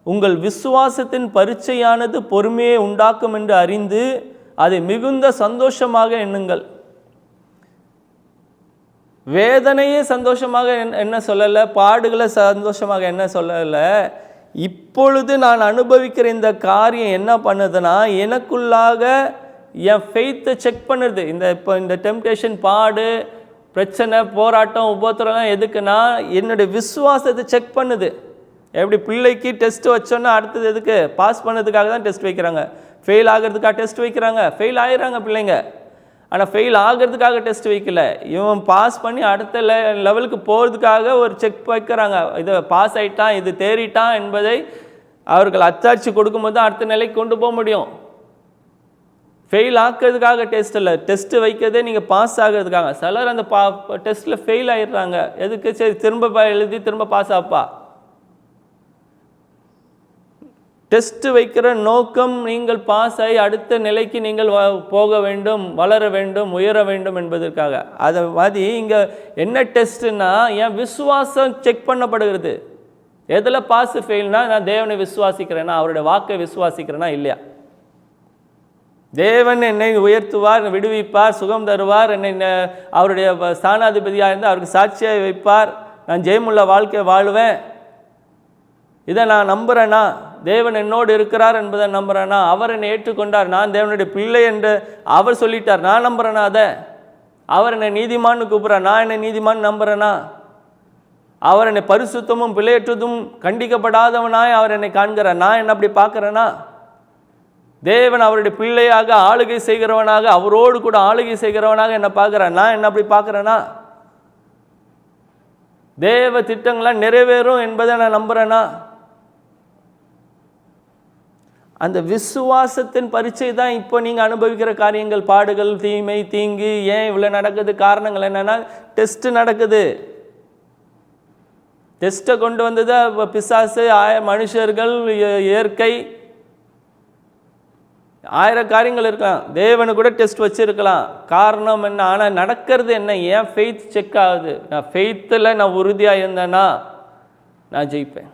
உங்கள் விசுவாசத்தின் பரீட்சையானது பொறுமையை உண்டாக்கும் என்று அறிந்து அதை மிகுந்த சந்தோஷமாக எண்ணுங்கள். வேதனையே சந்தோஷமாக என்ன சொல்லலை, பாடுகளை சந்தோஷமாக என்ன சொல்லலை, இப்பொழுது நான் அனுபவிக்கிற இந்த காரியம் என்ன பண்ணுதுன்னா, எனக்குள்ளாக என் ஃபெய்த்தை செக் பண்ணுது. இப்போ இந்த டெம்டேஷன், பாடு, பிரச்சனை, போராட்டம், உபத்திரம்லாம் எதுக்குன்னா என்னுடைய விசுவாசத்தை செக் பண்ணுது. எப்படி பிள்ளைக்கு டெஸ்ட் வச்சோன்னா அடுத்தது எதுக்கு, பாஸ் பண்ணதுக்காக தான் டெஸ்ட் வைக்கிறாங்க. ஃபெயில் ஆகிறதுக்காக டெஸ்ட் வைக்கிறாங்க, ஃபெயில் ஆகிடுறாங்க பிள்ளைங்க. ஆனால் ஃபெயில் ஆகிறதுக்காக டெஸ்ட் வைக்கல, இவன் பாஸ் பண்ணி அடுத்த லெவலுக்கு போகிறதுக்காக ஒரு செக் வைக்கிறாங்க. இதை பாஸ் ஆகிட்டான், இது தேறிட்டான் என்பதை அவர்கள் அத்தாட்சி கொடுக்கும்போது தான் அடுத்த நிலைக்கு கொண்டு போக முடியும். ஃபெயில் ஆக்கிறதுக்காக டெஸ்ட் இல்லை, டெஸ்ட்டு வைக்கிறதே நீங்கள் பாஸ் ஆகிறதுக்காக. சிலர் அந்த டெஸ்ட்டில் ஃபெயில் ஆகிடுறாங்க, எதுக்கு, சரி திரும்ப எழுதி திரும்ப பாஸ் ஆப்பா. டெஸ்ட் வைக்கிற நோக்கம் நீங்கள் பாஸ் ஆகி அடுத்த நிலைக்கு நீங்கள் போக வேண்டும், வளர வேண்டும், உயர வேண்டும் என்பதற்காக. அதை மாதிரி இங்கே என்ன டெஸ்ட்னா, என் விசுவாசம் செக் பண்ணப்படுகிறது. எதில் பாஸ் ஃபெயில்னா, நான் தேவனை விசுவாசிக்கிறேன்னா, அவருடைய வாக்கை விசுவாசிக்கிறேன்னா இல்லையா. தேவன் என்னை உயர்த்துவார், விடுவிப்பார், சுகம் தருவார், என்னை அவருடைய ஸ்தானாதிபதியாக இருந்து அவருக்கு சாட்சியாக வைப்பார், நான் ஜெயமுள்ள வாழ்க்கை வாழுவேன், இதை நான் நம்புகிறேன்னா, தேவன் என்னோடு இருக்கிறார் என்பதை நம்புகிறேன்னா, அவர் என்னை ஏற்றுக்கொண்டார், நான் தேவனுடைய பிள்ளை என்று அவர் சொல்லிட்டார், நான் நம்புகிறேன்னா, அதை அவர் என்னை நீதிமான்னு கூப்பிட்றார், நான் என்னை நீதிமான் நம்புகிறேன்னா, அவர் என்னை பரிசுத்தமும் பிழையற்றதும் கண்டிக்கப்படாதவனாய் அவர் என்னை காண்கிறார், நான் என்ன அப்படி பார்க்குறேன்னா, தேவன் அவருடைய பிள்ளையாக ஆளுகை செய்கிறவனாக, அவரோடு கூட ஆளுகை செய்கிறவனாக என்னை பார்க்குறேன், நான் என்ன அப்படி பார்க்குறேன்னா, தேவ திட்டங்களாம் நிறைவேறும் என்பதை நான் நம்புகிறேன்னா, அந்த விசுவாசத்தின் பரீட்சை தான் இப்போ நீங்கள் அனுபவிக்கிற காரியங்கள், பாடுகள், தீமை, தீங்கு. ஏன் இவ்வளோ நடக்குது, காரணங்கள் என்னென்னா, டெஸ்ட்டு நடக்குது. டெஸ்ட்டை கொண்டு வந்தது பிசாசு, மனுஷர்கள், இயற்கை, 1000 காரியங்கள் இருக்கலாம். தேவனு கூட டெஸ்ட் வச்சுருக்கலாம். காரணம் என்ன, ஆனால் நடக்கிறது என்ன, ஏன் ஃபெய்த் செக் ஆகுது. நான் ஃபெய்த்தில் நான் உறுதியாக இருந்தேன்னா நான் ஜெயிப்பேன்.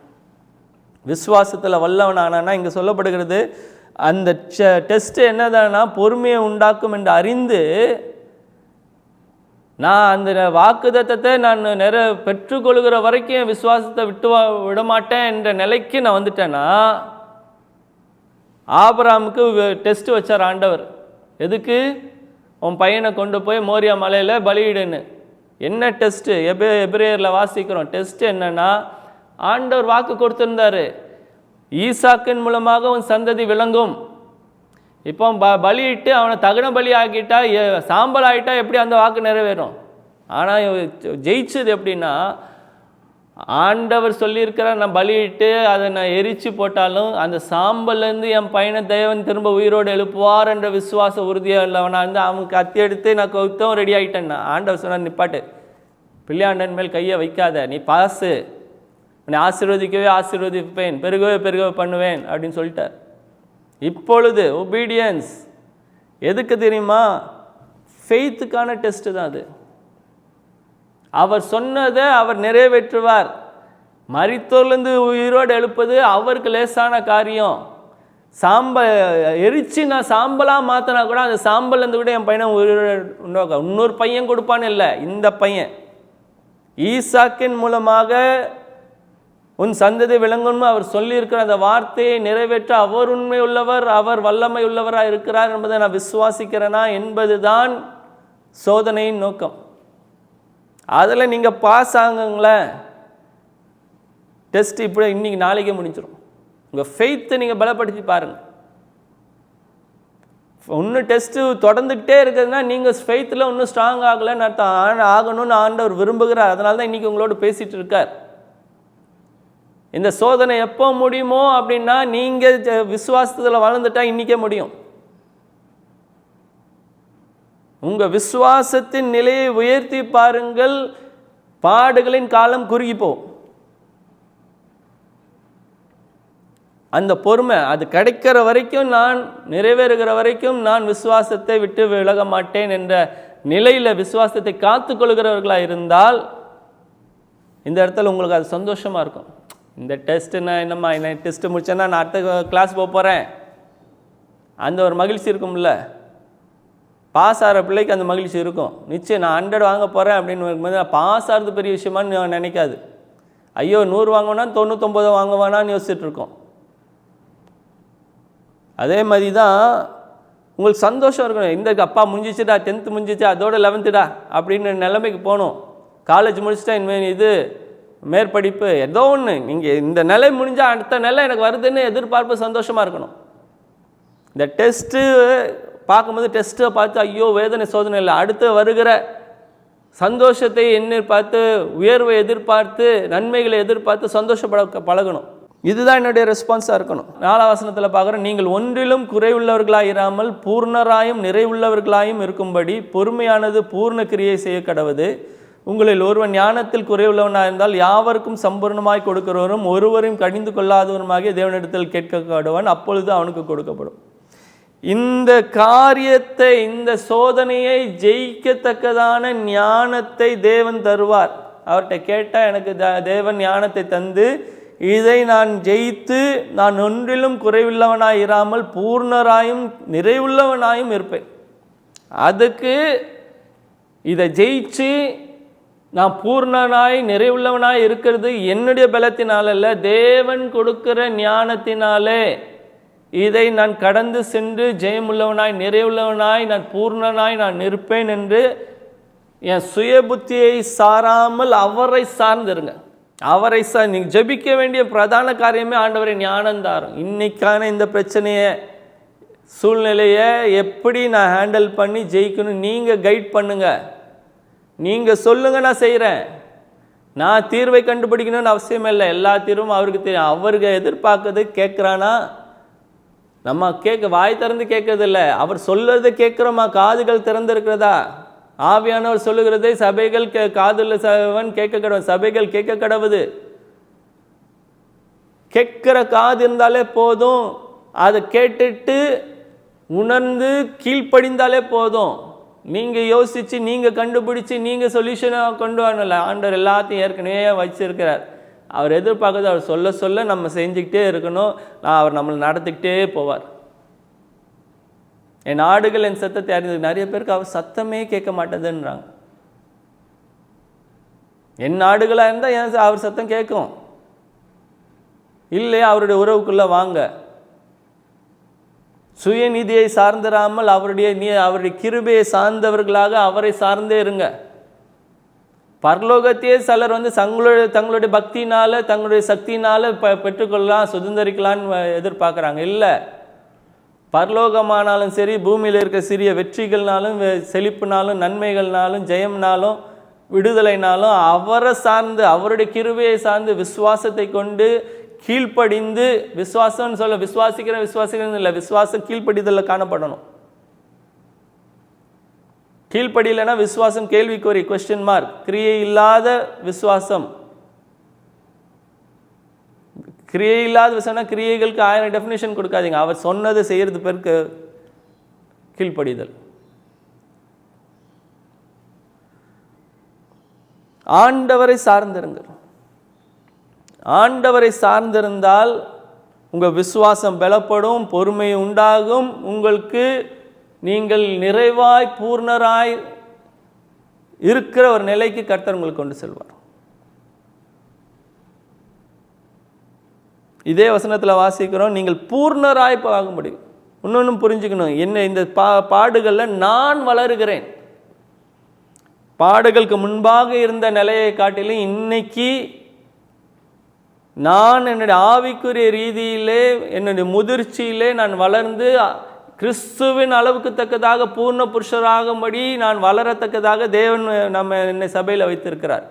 விசுவாசத்தில் வல்லவன் ஆனான்னா, இங்கே சொல்லப்படுகிறது அந்த டெஸ்ட் என்னதானா, பொறுமையை உண்டாக்கும் என்று அறிந்து நான் அந்த வாக்குத்தத்தத்தை நான் பெற்றுக்கொள்கிற வரைக்கும் என் விசுவாசத்தை விடமாட்டேன் என்ற நிலைக்கு நான் வந்துட்டேன்னா, ஆபிரகாமுக்கு டெஸ்ட் வச்சார் ஆண்டவர். எதுக்கு, உன் பையனை கொண்டு போய் மோரியா மலையில் பலியிடுன்னு. என்ன டெஸ்ட்டு, எபிரேயரில் வாசிக்கிறோம். டெஸ்ட் என்னன்னா, ஆண்டவர் வாக்கு கொடுத்திருந்தாரு, ஈசாக்கின் மூலமாக உன் சந்ததி விளங்கும். இப்போ பலியிட்டு அவனை தகன பலி ஆக்கிட்டா, சாம்பல் ஆகிட்டா எப்படி அந்த வாக்கு நிறைவேறும்? ஆனால் ஜெயிச்சது எப்படின்னா, ஆண்டவர் சொல்லியிருக்கிறார், நான் பலியிட்டு அதை நான் எரிச்சு போட்டாலும் அந்த சாம்பல்லேருந்து என் பையனை தேவன் திரும்ப உயிரோடு எழுப்புவார் என்ற விசுவாச உறுதியாக இல்லவனா இருந்து அவன் கத்தி எடுத்து நான் கொத்தம் ரெடி ஆகிட்டேன்னா, ஆண்டவர் சொன்னார், நிப்பாட்டு, பிள்ளையாண்டன் மேல் கையை வைக்காத, நீ பாசு, உன்னை ஆசீர்வதிக்கவே ஆசீர்வதிப்பேன், பெருகவே பெருகவே பண்ணுவேன் அப்படின்னு சொல்லிட்டார். இப்பொழுது ஒபீடியன்ஸ் எதுக்கு தெரியுமா? ஃபெய்த்துக்கான டெஸ்ட்டு தான் அது. அவர் சொன்னதை அவர் நிறைவேற்றுவார். மரித்தோர்லேருந்து உயிரோடு எழுப்பது அவருக்கு லேசான காரியம். எரிச்சு நான் சாம்பலாக மாற்றினா கூட அந்த சாம்பல்லேருந்து கூட என் பையனை உயிரோடு இன்னொரு பையன் கொடுப்பான்னு இல்லை, இந்த பையன் ஈசாக்கின் மூலமாக உன் சந்ததி விளங்கும்னு அவர் சொல்லியிருக்கிற அந்த வார்த்தையை நிறைவேற்ற அவர் உண்மை உள்ளவர், அவர் வல்லமை உள்ளவராக இருக்கிறார் என்பதை நான் விசுவாசிக்கிறேனா என்பதுதான் சோதனையின் நோக்கம். அதில் நீங்கள் பாஸ் ஆகுங்களேன், டெஸ்ட் இப்படி இன்னைக்கு நாளைக்கே முடிஞ்சிடும். உங்கள் ஃபெய்த்தை நீங்கள் பலப்படுத்தி பாருங்கள். இன்னும் டெஸ்ட்டு தொடர்ந்துக்கிட்டே இருக்குதுன்னா நீங்கள் ஃபெய்த்தில் இன்னும் ஸ்ட்ராங் ஆகலைன்னு அர்த்தம். ஆகணும்னு ஆண்டவர் விரும்புகிறார். அதனால தான் இன்றைக்கி உங்களோட பேசிகிட்டு இருக்கார். இந்த சோதனை எப்போ முடியுமோ அப்படின்னா நீங்கள் விசுவாசத்தில் வளர்ந்துட்டா இன்றைக்கே முடியும். உங்கள் விசுவாசத்தின் நிலையை உயர்த்தி பாருங்கள், பாடுகளின் காலம் குறுகிப்போ. அந்த பொறுமை அது கிடைக்கிற வரைக்கும், நான் நிறைவேறுகிற வரைக்கும் நான் விசுவாசத்தை விட்டு விலக மாட்டேன் என்ற நிலையில் விசுவாசத்தை காத்துக்கொள்கிறவர்களாக இருந்தால் இந்த இடத்துல உங்களுக்கு அது சந்தோஷமாக இருக்கும். இந்த டெஸ்ட்டு நான் என்னம்மா என்ன டெஸ்ட்டு முடிச்சேன்னா நான் அடுத்த கிளாஸ் போக போகிறேன், அந்த ஒரு மகிழ்ச்சி இருக்கும்ல. பாஸ் ஆகிற பிள்ளைக்கு அந்த மகிழ்ச்சி இருக்கும். நிச்சயம் நான் 100 வாங்க போகிறேன் அப்படின்னு இருக்கும்போது பாஸ் ஆகிறது பெரிய விஷயமானு நினைக்காது. ஐயோ 100 வாங்கினா 99 வாங்குவானான்னு யோசிச்சுட்டு இருக்கோம். அதே மாதிரி தான் உங்களுக்கு சந்தோஷம் இருக்கணும். இந்த அப்பா முடிஞ்சிச்சுடா, 10th முடிஞ்சிச்சு, அதோட 11th அப்படின்னு நிலைமைக்கு போகணும். காலேஜ் முடிச்சுட்டா இனிமேல் இது மேற்படிப்பு ஏதோ ஒன்று, நீங்கள் இந்த நிலை முடிஞ்சால் அடுத்த நிலை எனக்கு வருதுன்னு எதிர்பார்ப்பு சந்தோஷமாக இருக்கணும். இந்த டெஸ்ட்டு பார்க்கும்போது டெஸ்ட்டை பார்த்து ஐயோ வேதனை சோதனை இல்லை, அடுத்து வருகிற சந்தோஷத்தை பார்த்து உயர்வை எதிர்பார்த்து நன்மைகளை எதிர்பார்த்து சந்தோஷப்பட பழகணும். இதுதான் என்னுடைய ரெஸ்பான்ஸாக இருக்கணும். 4ஆம் வசனத்தில் பார்க்குறோம், நீங்கள் ஒன்றிலும் குறைவுள்ளவர்களாக இராமல் பூர்ணராயும் நிறைவுள்ளவர்களாயும் இருக்கும்படி பொறுமையானது பூர்ண கிரியை செய்ய கடவுது. உங்களில் ஒருவன் ஞானத்தில் குறைவுள்ளவனாக இருந்தால் யாவருக்கும் சம்பூர்ணமாய் கொடுக்கிறவரும் ஒருவரையும் கடிந்து கொள்ளாதவருமாகிய தேவனிடத்தில் கேட்கப்படுவான், அப்பொழுது அவனுக்கு கொடுக்கப்படும். இந்த காரியத்தை, இந்த சோதனையை ஜெயிக்கத்தக்கதான ஞானத்தை தேவன் தருவார். அவர்கிட்ட கேட்டால் எனக்கு தேவன் ஞானத்தை தந்து இதை நான் ஜெயித்து நான் ஒன்றிலும் குறைவுள்ளவனாய் இராமல் பூர்ணராயும் நிறைவுள்ளவனாயும் இருப்பேன். அதுக்கு இதை ஜெயிச்சு நான் பூர்ணனாய் நிறைவுள்ளவனாய் இருக்கிறது என்னுடைய பலத்தினால அல்ல, தேவன் கொடுக்கிற ஞானத்தினாலே இதை நான் கடந்து சென்று ஜெயமுள்ளவனாய் நிறைவுள்ளவனாய் நான் பூர்ணனாய் நான் இருப்பேன் என்று என் சுய புத்தியை சாராமல் அவரை சார்ந்திருங்க. அவரை நீங்கள் ஜெபிக்க வேண்டிய பிரதான காரியமே ஆண்டவரை ஞானந்தாரும். இன்னைக்கான இந்த பிரச்சனையை சூழ்நிலையை எப்படி நான் ஹேண்டில் பண்ணி ஜெயிக்கணும் நீங்கள் கைட் பண்ணுங்க. நீங்கள் சொல்லுங்க, நான் செய்கிறேன். நான் தீர்வை கண்டுபிடிக்கணும்னு அவசியம் இல்லை, எல்லா தீர்வும் அவருக்கு தெரியும். அவருக்கு எதிர்பார்க்கறது கேட்குறானா? நம்ம வாய் திறந்து கேட்கறதில்ல, அவர் சொல்லுறதை கேட்குறோமா? காதுகள் திறந்திருக்கிறதா? ஆவியானவர் சொல்லுகிறதை சபைகள் காதுல கேட்க கடவுது, சபைகள் கேட்க கடவுது. கேட்கிற காது இருந்தாலே போதும், அதை கேட்டுட்டு உணர்ந்து கீழ்ப்படிந்தாலே போதும். நீங்கள் யோசித்து நீங்கள் கண்டுபிடிச்சி நீங்கள் சொல்யூஷனாக கொண்டு வரல. ஆண்டவர் எல்லாத்தையும் ஏற்கனவே வச்சிருக்கிறார். அவர் எதிர்பார்க்குறது அவர் சொல்ல சொல்ல நம்ம செஞ்சுக்கிட்டே இருக்கணும். அவர் நம்மளை நடத்திக்கிட்டே போவார். என் ஆடுகள் என் சத்தத்தை அறிந்தது. நிறைய பேருக்கு அவர் சத்தமே கேட்க மாட்டேதுன்றாங்க. என் ஆடுகளாக இருந்தால் ஏன் அவர் சத்தம் கேட்கும்? இல்லை, அவருடைய உறவுக்குள்ளே வாங்க. சுயநீதியை சார்ந்திராமல் அவருடைய கிருபையை சார்ந்தவர்களாக அவரை சார்ந்தே இருங்க. பரலோகத்தையே சிலர் வந்து தங்களுடைய பக்தினால தங்களுடைய சக்தினால பெற்றுக்கொள்ளலாம், சுதந்திரிக்கலான்னு எதிர்பார்க்குறாங்க. இல்லை, பரலோகமானாலும் சரி, பூமியில் இருக்க சிறிய வெற்றிகள்னாலும் செழிப்புனாலும் நன்மைகள்னாலும் ஜெயம்னாலும் விடுதலைனாலும் அவரை சார்ந்து, அவருடைய கிருபையை சார்ந்து விசுவாசத்தை கொண்டு கீழ்ப்படிந்து, விசுவாசம்னு சொல்ல விசுவாசிக்கிறேன் இல்லை, விசுவாசம் கீழ்ப்படிதலில் காணப்படணும். கீழ்ப்படியலைன்னா விசுவாசம் கேள்விக்குறி, கொஸ்டின் மார்க். கிரியை இல்லாத விசுவாசம், கிரியை இல்லாத விசுவாசம், கிரியைகளுக்கு 1000 டெஃபினேஷன் கொடுக்காதீங்க. அவர் சொன்னதை செய்யறது பேருக்கு கீழ்ப்படிதல். ஆண்டவரை சார்ந்திருங்கள். ஆண்டவரை சார்ந்திருந்தால் உங்கள் விசுவாசம் பலப்படும், பொறுமை உண்டாகும். உங்களுக்கு நீங்கள் நிறைவாய் பூர்ணராய் இருக்கிற ஒரு நிலைக்கு கர்த்தர் உங்களுக்கு கொண்டு செல்வார். இதே வசனத்தில் வாசிக்கிறோம், நீங்கள் பூர்ணராய் ஆக முடியும். இன்னொன்னும் புரிஞ்சுக்கணும், என்ன இந்த பாடுகளில் நான் வளருகிறேன். பாடுகளுக்கு முன்பாக இருந்த நிலையை காட்டிலும் இன்னைக்கு நான் என்னுடைய ஆவிக்குரிய ரீதியிலே என்னுடைய முதிர்ச்சியிலே நான் வளர்ந்து கிறிஸ்துவின் அளவுக்கு தக்கதாக பூர்ண புருஷராகும்படி நான் வளரத்தக்கதாக தேவன் என்னை சபையில் வைத்திருக்கிறார்.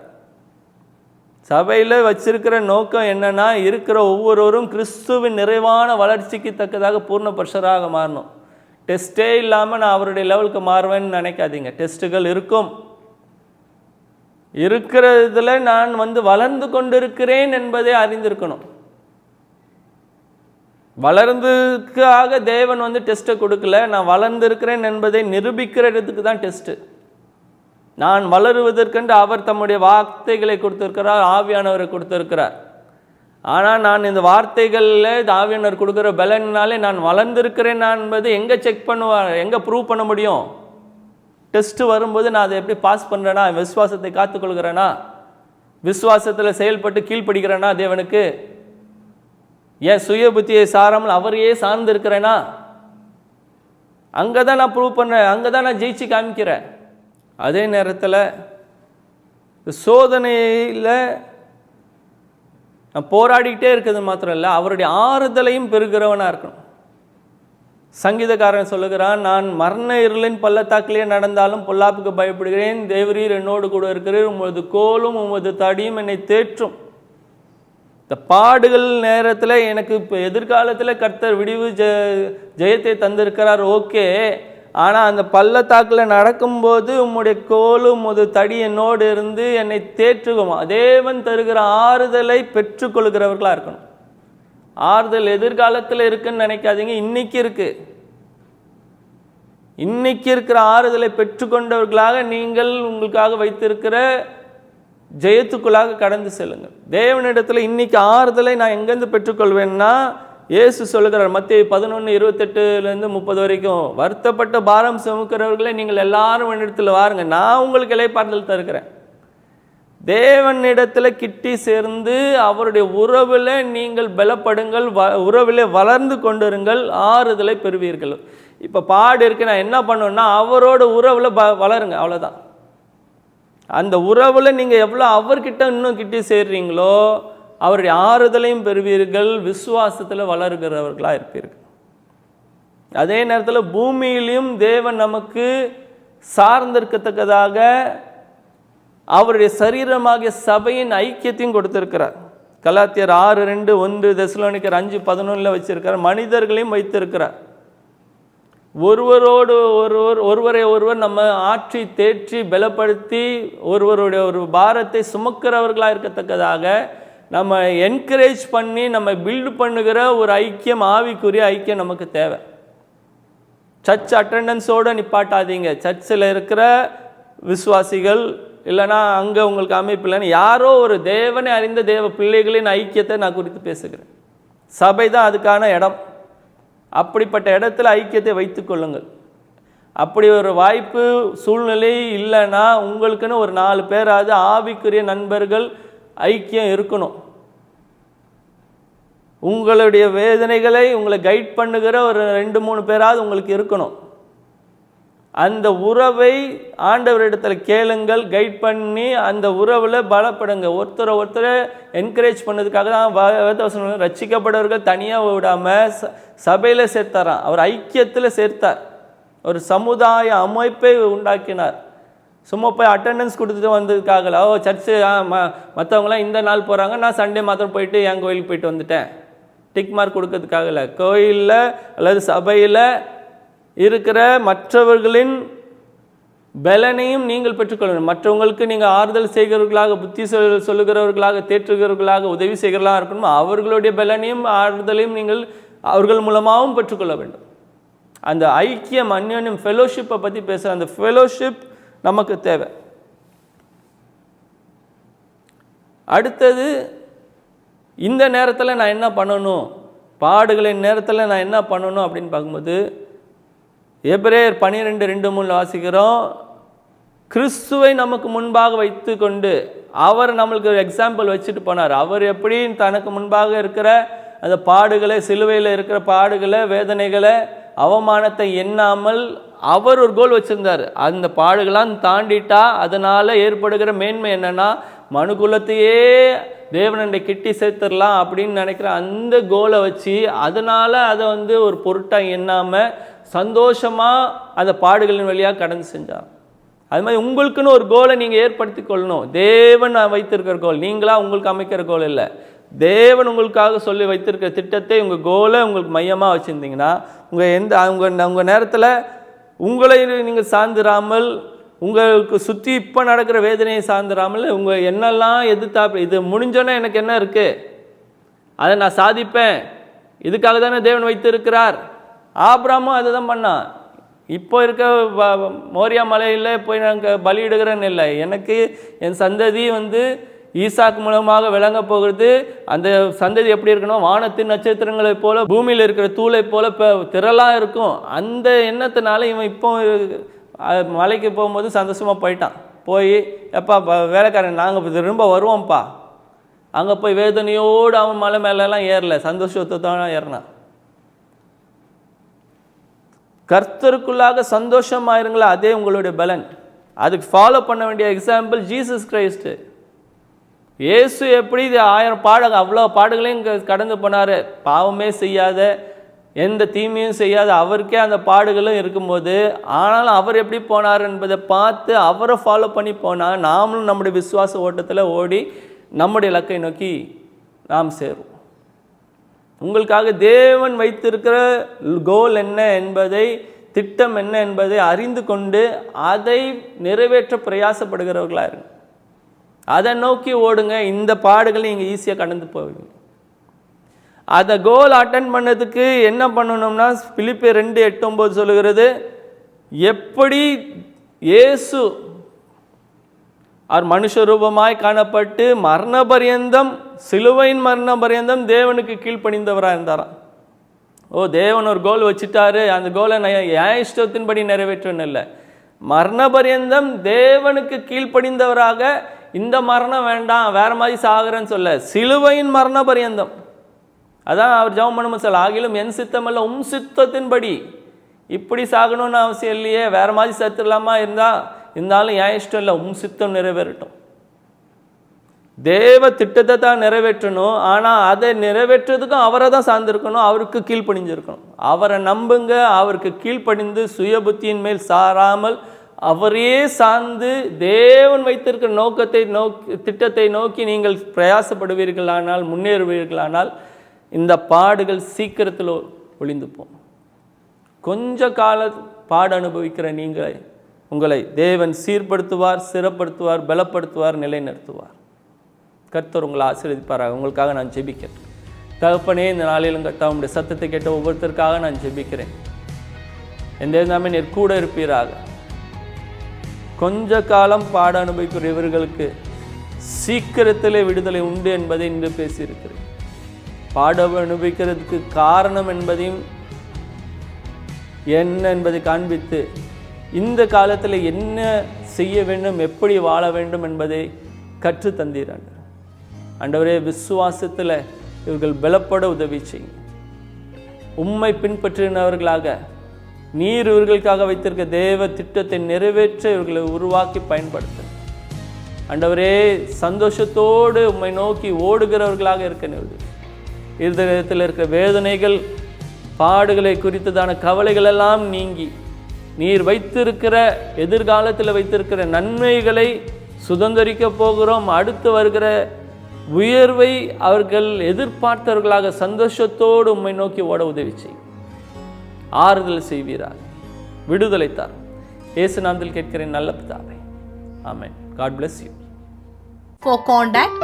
சபையில் வச்சிருக்கிற நோக்கம் என்னன்னா, இருக்கிற ஒவ்வொருவரும் கிறிஸ்துவின் நிறைவான வளர்ச்சிக்கு தக்கதாக பூர்ண புருஷராக மாறணும். டெஸ்ட்டே இல்லாமல் நான் அவருடைய லெவலுக்கு மாறுவேன்னு நினைக்காதீங்க. டெஸ்ட்டுகள் இருக்கும். இருக்கிறதுல நான் வளர்ந்து கொண்டிருக்கிறேன் என்பதை அறிந்திருக்கணும். வளர்ந்ததுக்காக தேவன் டெஸ்ட்டை கொடுக்கல, நான் வளர்ந்திருக்கிறேன் என்பதை நிரூபிக்கிறதுக்கு தான் டெஸ்ட்டு. நான் வளருவதற்கென்று அவர் தம்முடைய வார்த்தைகளை கொடுத்திருக்கிறார், ஆவியானவரை கொடுத்திருக்கிறார். ஆனால் நான் இந்த வார்த்தைகளில் ஆவியானவர் கொடுக்குற பலனாலே நான் வளர்ந்திருக்கிறேன் என்பது எங்கே செக் பண்ணுவார், எங்கே ப்ரூவ் பண்ண முடியும்? டெஸ்ட்டு வரும்போது நான் அதை எப்படி பாஸ் பண்ணுறேன்னா, விசுவாசத்தை காத்துக்கொள்கிறேனா, விசுவாசத்தில் செயல்பட்டு கீழ்ப்படுகிறேனா தேவனுக்கு, ஏன் சுய புத்தியை சாராமல் அவரையே சார்ந்து இருக்கிறேனா, அங்கே தான் நான் ப்ரூவ் பண்ணுறேன், அங்கே தான் நான் ஜெயிச்சு காமிக்கிறேன். அதே நேரத்தில் சோதனையில் நான் போராடிக்கிட்டே இருக்கிறது மாத்திரம் இல்லை, அவருடைய ஆறுதலையும் பெறுகிறவனாக இருக்கணும். சங்கீதக்காரன் சொல்லுகிறான், நான் மரண இருளின் பள்ளத்தாக்கிலே நடந்தாலும் பொல்லாப்புக்கு பயப்படுகிறேன், தேவரீர் என்னோடு கூட இருக்கிறீர், உமது கோலும் உமது தடியும் என்னை தேற்றும். இந்த பாடுகள் நேரத்தில் எனக்கு இப்போ எதிர்காலத்தில் கர்த்தர் விடிவு ஜெயத்தை தந்திருக்கிறார், ஓகே. ஆனால் அந்த பள்ளத்தாக்கில் நடக்கும்போது உம்முடைய கோலும் உமது தடி என்னோடு இருந்து என்னை தேற்றுகும். தேவன் தருகிற ஆறுதலை பெற்றுக்கொள்கிறவர்களாக இருக்கணும். ஆறுதல் எதிர்காலத்தில் இருக்குன்னு நினைக்காதீங்க, இன்னைக்கு இருக்கு. இன்னைக்கு இருக்கிற ஆறுதலை பெற்றுக்கொண்டவர்களாக நீங்கள் உங்களுக்காக வைத்திருக்கிற ஜெயத்துக்குள்ளாக கடந்து செல்லுங்கள். தேவனிடத்தில் இன்னைக்கு ஆறுதலை நான் எங்கேருந்து பெற்றுக்கொள்வேன்னா, இயேசு சொல்லுகிறார் மத்தேயு 11:28-30 வரைக்கும், வருத்தப்பட்ட பாரம் சுமக்கிறவர்களை நீங்கள் எல்லாரும் என்னிடத்தில் வாருங்க, நான் உங்களுக்கு இளைப்பாறுதல் தருகிறேன். தேவனிடத்தில் கிட்டி சேர்ந்து அவருடைய உறவில் நீங்கள் பலப்படுங்கள், உறவில் வளர்ந்து கொண்டிருங்கள், ஆறுதலை பெறுவீர்கள். இப்போ பாடு இருக்கு, நான் என்ன பண்ணுவேன்னா அவரோட உறவில் வளருங்க, அவ்வளோதான். அந்த உறவில் நீங்கள் எவ்வளோ அவர்கிட்ட இன்னும் கிட்டி சேர்றீங்களோ அவருடைய ஆறுதலையும் பெறுவீர்கள், விசுவாசத்தில் வளர்கிறவர்களாக இருப்பீர்கள். அதே நேரத்தில் பூமியிலையும் தேவன் நமக்கு சார்ந்திருக்கத்தக்கதாக அவருடைய சரீரமாகிய சபையின் ஐக்கியத்தையும் கொடுத்திருக்கிறார். கலாத்தியர் 6:2, 1 தெசலோனிக்கர் 5:11 வச்சிருக்கிறார். மனிதர்களையும் வைத்திருக்கிறார். ஒருவரை ஒருவர் நம்ம ஆற்றி தேற்றி பலப்படுத்தி ஒருவருடைய ஒரு பாரத்தை சுமக்கிறவர்களாக இருக்கத்தக்கதாக நம்ம என்கரேஜ் பண்ணி நம்ம பில்டு பண்ணுகிற ஒரு ஐக்கியம், ஆவிக்குரிய ஐக்கியம் நமக்கு தேவை. சர்ச் அட்டெண்டன்ஸோடு நிப்பாட்டாதீங்க. சர்ச்சில் இருக்கிற விசுவாசிகள் இல்லைனா அங்கே உங்களுக்கு அமைப்பு இல்லைன்னா யாரோ ஒரு தேவனை அறிந்த தேவ பிள்ளைகளின் ஐக்கியத்தை நான் குறித்து பேசுகிறேன். சபை தான் அதுக்கான இடம். அப்படிப்பட்ட இடத்துல ஐக்கியத்தை வைத்து கொள்ளுங்கள். அப்படி ஒரு வாய்ப்பு சூழ்நிலை இல்லைன்னா உங்களுக்குன்னு ஒரு 4 பேராவது ஆவிக்குரிய நண்பர்கள் ஐக்கியம் இருக்கணும். உங்களுடைய வேதனைகளை உங்களை கைட் பண்ணுகிற ஒரு 2-3 பேராவது உங்களுக்கு இருக்கணும். அந்த உறவை ஆண்டவரிடத்தில் கேளுங்கள், கைட் பண்ணி அந்த உறவில் பலப்படுங்க. ஒருத்தரை என்கரேஜ் பண்ணதுக்காக தான் வேதவசனம் ரட்சிக்கப்பட்டவர்கள் தனியாக விடாமல் சபையில் சேர்த்தாராம். அவர் ஐக்கியத்தில் சேர்த்தார், ஒரு சமுதாய அமைப்பை உண்டாக்கினார். சும்மா போய் அட்டெண்டன்ஸ் கொடுத்துட்டு வந்ததுக்காகல, சர்ச்சு மற்றவங்களாம் இந்த நாள் போகிறாங்க, நான் சண்டே மாத்திரம் போயிட்டு என் கோயிலுக்கு போயிட்டு வந்துட்டேன், டிக் மார்க் கொடுக்கறதுக்காகல. கோயிலில் அல்லது சபையில் இருக்கிற மற்றவர்களின் பலனையும் நீங்கள் பெற்றுக்கொள்ளணும். மற்றவங்களுக்கு நீங்கள் ஆறுதல் செய்கிறவர்களாக, புத்தி சொல்லுகிறவர்களாக, தேற்றுகிறவர்களாக, உதவி செய்கிறவர்களாக இருக்கணும். அவர்களுடைய பலனையும் ஆறுதலையும் நீங்கள் அவர்கள் மூலமாகவும் பெற்றுக்கொள்ள வேண்டும். அந்த ஐக்கியம், அந்யோன்யம், ஃபெலோஷிப்பை பற்றி பேசுகிற அந்த ஃபெலோஷிப் நமக்கு தேவை. அடுத்தது, இந்த நேரத்தில் நான் என்ன பண்ணணும், பாடுகளின் நேரத்தில் நான் என்ன பண்ணணும் அப்படின்னு பார்க்கும்போது, எபிரேயர் 12:2-3 வாசிக்கிறோம். கிறிஸ்துவை நமக்கு முன்பாக வைத்து கொண்டு அவர் நம்மளுக்கு ஒரு எக்ஸாம்பிள் வச்சுட்டு போனார். அவர் எப்படி தனக்கு முன்பாக இருக்கிற அந்த பாடுகளை, சிலுவையில் இருக்கிற பாடுகளை, வேதனைகளை, அவமானத்தை எண்ணாமல் அவர் ஒரு கோல் வச்சுருந்தார். அந்த பாடுகளாம் தாண்டிட்டா அதனால் ஏற்படுகிற மேன்மை என்னென்னா, மனுக்குலத்தையே தேவனண்டை கிட்டி சேர்த்துடலாம் அப்படின்னு நினைக்கிற அந்த கோலை வச்சு அதனால் அதை ஒரு பொருட்டாக எண்ணாமல் சந்தோஷமாக அந்த பாடுகளின் வழியாக கடந்து செஞ்சார். அது மாதிரி உங்களுக்குன்னு ஒரு கோலை நீங்கள் ஏற்படுத்தி கொள்ளணும். தேவன் வைத்திருக்கிற கோல், நீங்களாக உங்களுக்கு அமைக்கிற கோல் இல்லை. தேவன் உங்களுக்காக சொல்லி வைத்திருக்கிற திட்டத்தை, உங்கள் கோலை உங்களுக்கு மையமாக வச்சுருந்தீங்கன்னா, உங்கள் நேரத்தில் உங்களை நீங்கள் சார்ந்திராமல், உங்களுக்கு சுற்றி இப்போ நடக்கிற வேதனையை சார்ந்திராமல், உங்கள் என்னெல்லாம் எதிர்த்தாப்பு, இது முடிஞ்சோன்னே எனக்கு என்ன இருக்குது, அதை நான் சாதிப்பேன், இதுக்காக தானே தேவன் வைத்திருக்கிறார். ஆபிரகாமும் அதை தான் பண்ணான். இப்போ இருக்க மோரியா மலையில் போய் நாங்கள் பலியிடுகிறேன்னு இல்லை, எனக்கு என் சந்ததி ஈசாக்கு மூலமாக விளங்க போகிறது. அந்த சந்ததி எப்படி இருக்கணும், வானத்தின் நட்சத்திரங்களை போல, பூமியில் இருக்கிற தூளை போல திரளாக இருக்கும். அந்த எண்ணத்தினால இவன் இப்போ மலைக்கு போகும்போது சந்தோஷமாக போயிட்டான். போய் எப்பா வேலைக்காரன், நாங்கள் திரும்ப வருவோம்ப்பா. அங்கே போய் வேதனையோடு அவன் மலை மேலெல்லாம் ஏறல, சந்தோஷத்தை தான் ஏறினான். கர்த்தருக்குள்ளாக சந்தோஷமாயிருங்களா, அதே உங்களுடைய பலன். அதுக்கு ஃபாலோ பண்ண வேண்டிய எக்ஸாம்பிள் ஜீசஸ் கிரைஸ்ட். இயேசு எப்படி 1000 அவ்வளோ பாடுகளையும் கடந்து போனார். பாவமே செய்யாத, எந்த தீமையும் செய்யாத அவருக்கே அந்த பாடுகளும் இருக்கும்போது, ஆனாலும் அவர் எப்படி போனார் என்பதை பார்த்து அவரை ஃபாலோ பண்ணி போனால் நாமளும் நம்முடைய விசுவாச ஓட்டத்தில் ஓடி நம்முடைய இலக்கை நோக்கி நாம் சேருவோம். உங்களுக்காக தேவன் வைத்திருக்கிற கோல் என்ன என்பதை, திட்டம் என்ன என்பதை அறிந்து கொண்டு அதை நிறைவேற்ற பிரயாசப்படுகிறவர்களாக இருங்க. அதை நோக்கி ஓடுங்க. இந்த பாடுகளை நீங்கள் ஈஸியாக கடந்து போவீங்க. அதை கோல் அட்டன் பண்ணதுக்கு என்ன பண்ணணும்னா, பிலிப்பியர் 2:8-9 சொல்லுகிறது, எப்படி இயேசு அவர் மனுஷ ரூபமாய் காணப்பட்டு மரண பரியந்தம், சிலுவையின் மரண பரியந்தம் தேவனுக்கு கீழ்ப்பணிந்தவராக இருந்தாராம். தேவன் ஒரு கோல் வச்சுட்டாரு, அந்த கோலை நான் என் இஷ்டத்தின்படி நிறைவேற்றணும் இல்லை, மரண பரியந்தம் தேவனுக்கு கீழ்ப்படிந்தவராக, இந்த மரணம் வேண்டாம் வேற மாதிரி சாகிறேன்னு சொல்ல, சிலுவையின் மரண பரியந்தம். அதான் அவர் ஜெபம் பண்ணும் சொல்ல, ஆகிலும் என் சித்தம் அல்ல உம் சித்தத்தின்படி. இப்படி சாகணும்னு அவசியம் இல்லையே, வேற மாதிரி செத்துடலாமா இருந்தாலும் என் இஷ்டம் இல்லை, உம் சித்தம் நிறைவேறட்டும். தேவ திட்டத்தை தான் நிறைவேற்றணும். ஆனால் அதை நிறைவேற்றதுக்கும் அவரை தான் சார்ந்திருக்கணும், அவருக்கு கீழ்ப்படிஞ்சிருக்கணும். அவரை நம்புங்க. அவருக்கு கீழ்ப்படிந்து சுய புத்தியின் மேல் சாராமல் அவரையே சார்ந்து தேவன் வைத்திருக்கிற நோக்கத்தை திட்டத்தை நோக்கி நீங்கள் பிரயாசப்படுவீர்களானால், முன்னேறுவீர்களானால் இந்த பாடுகள் சீக்கிரத்தில் ஒளிந்து போகும். கொஞ்ச கால பாடு அனுபவிக்கிற உங்களை தேவன் சீர்படுத்துவார், சிறப்படுத்துவார், பலப்படுத்துவார், நிலைநிறுத்துவார். கர்த்தர் உங்களை ஆசீர்வதிப்பாராக. உங்களுக்காக நான் ஜெபிக்கிறேன். தகப்பனே, இந்த நாளிலும் கர்த்தாவுடைய சத்தத்தை கேட்ட ஒவ்வொருத்தருக்காக நான் ஜெபிக்கிறேன். எந்த நாமே நீர் கூட இருப்பீராக. கொஞ்ச காலம் பாட அனுபவிக்கிற இவர்களுக்கு சீக்கிரத்திலே விடுதலை உண்டு என்பதை இன்று பேசியிருக்கிறேன். பாட அனுபவிக்கிறதுக்கு காரணம் என்பதையும் என்ன என்பதை காண்பித்து, இந்த காலத்தில் என்ன செய்ய வேண்டும், எப்படி வாழ வேண்டும் என்பதை கற்று தந்தீராங்க. ஆண்டவரே, விசுவாசத்தில் இவர்கள் பலப்பட உதவி செய்யும். உம்மை பின்பற்றினவர்களாக நீர் இவர்களுக்காக வைத்திருக்க தேவ திட்டத்தை நிறைவேற்ற இவர்களை உருவாக்கி பயன்படுத்த ஆண்டவரே, சந்தோஷத்தோடு உம்மை நோக்கி ஓடுகிறவர்களாக இருக்க நேர்ந்து இருதயத்தில் இருக்கிற வேதனைகள், பாடுகளை குறித்ததான கவலைகள் எல்லாம் நீங்கி நீர் வைத்திருக்கிற எதிர்காலத்தில் வைத்திருக்கிற நன்மைகளை சுதந்திரிக்க போகிறோம், அடுத்து வருகிற உயர்வை அவர்கள் எதிர்பார்த்தவர்களாக சந்தோஷத்தோடு உம்மை நோக்கி ஓட உதவி செய். ஆறுதல் செய்வீராக, விடுதலை தார். இயேசு நாமத்தில் கேட்கிறேன் நல்ல பிதாவே, ஆமென். God bless you. For contact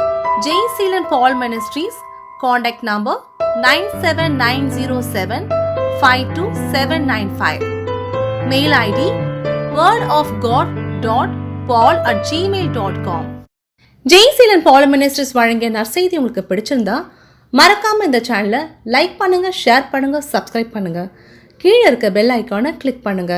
J. Seelan Paul Ministries, contact number 97907522795. Mail ID wordofgod.paul@gmail.com. J. Seelan Paul Ministries வழங்கிய நற்செய்தி உங்களுக்கு பிடிச்சிருந்தா மறக்காம இந்த சேனலை லைக் பண்ணுங்க, ஷேர் பண்ணுங்க, சப்ஸ்கிரைப் பண்ணுங்க. கீழே இருக்க பெல் ஐக்கானை கிளிக் பண்ணுங்க.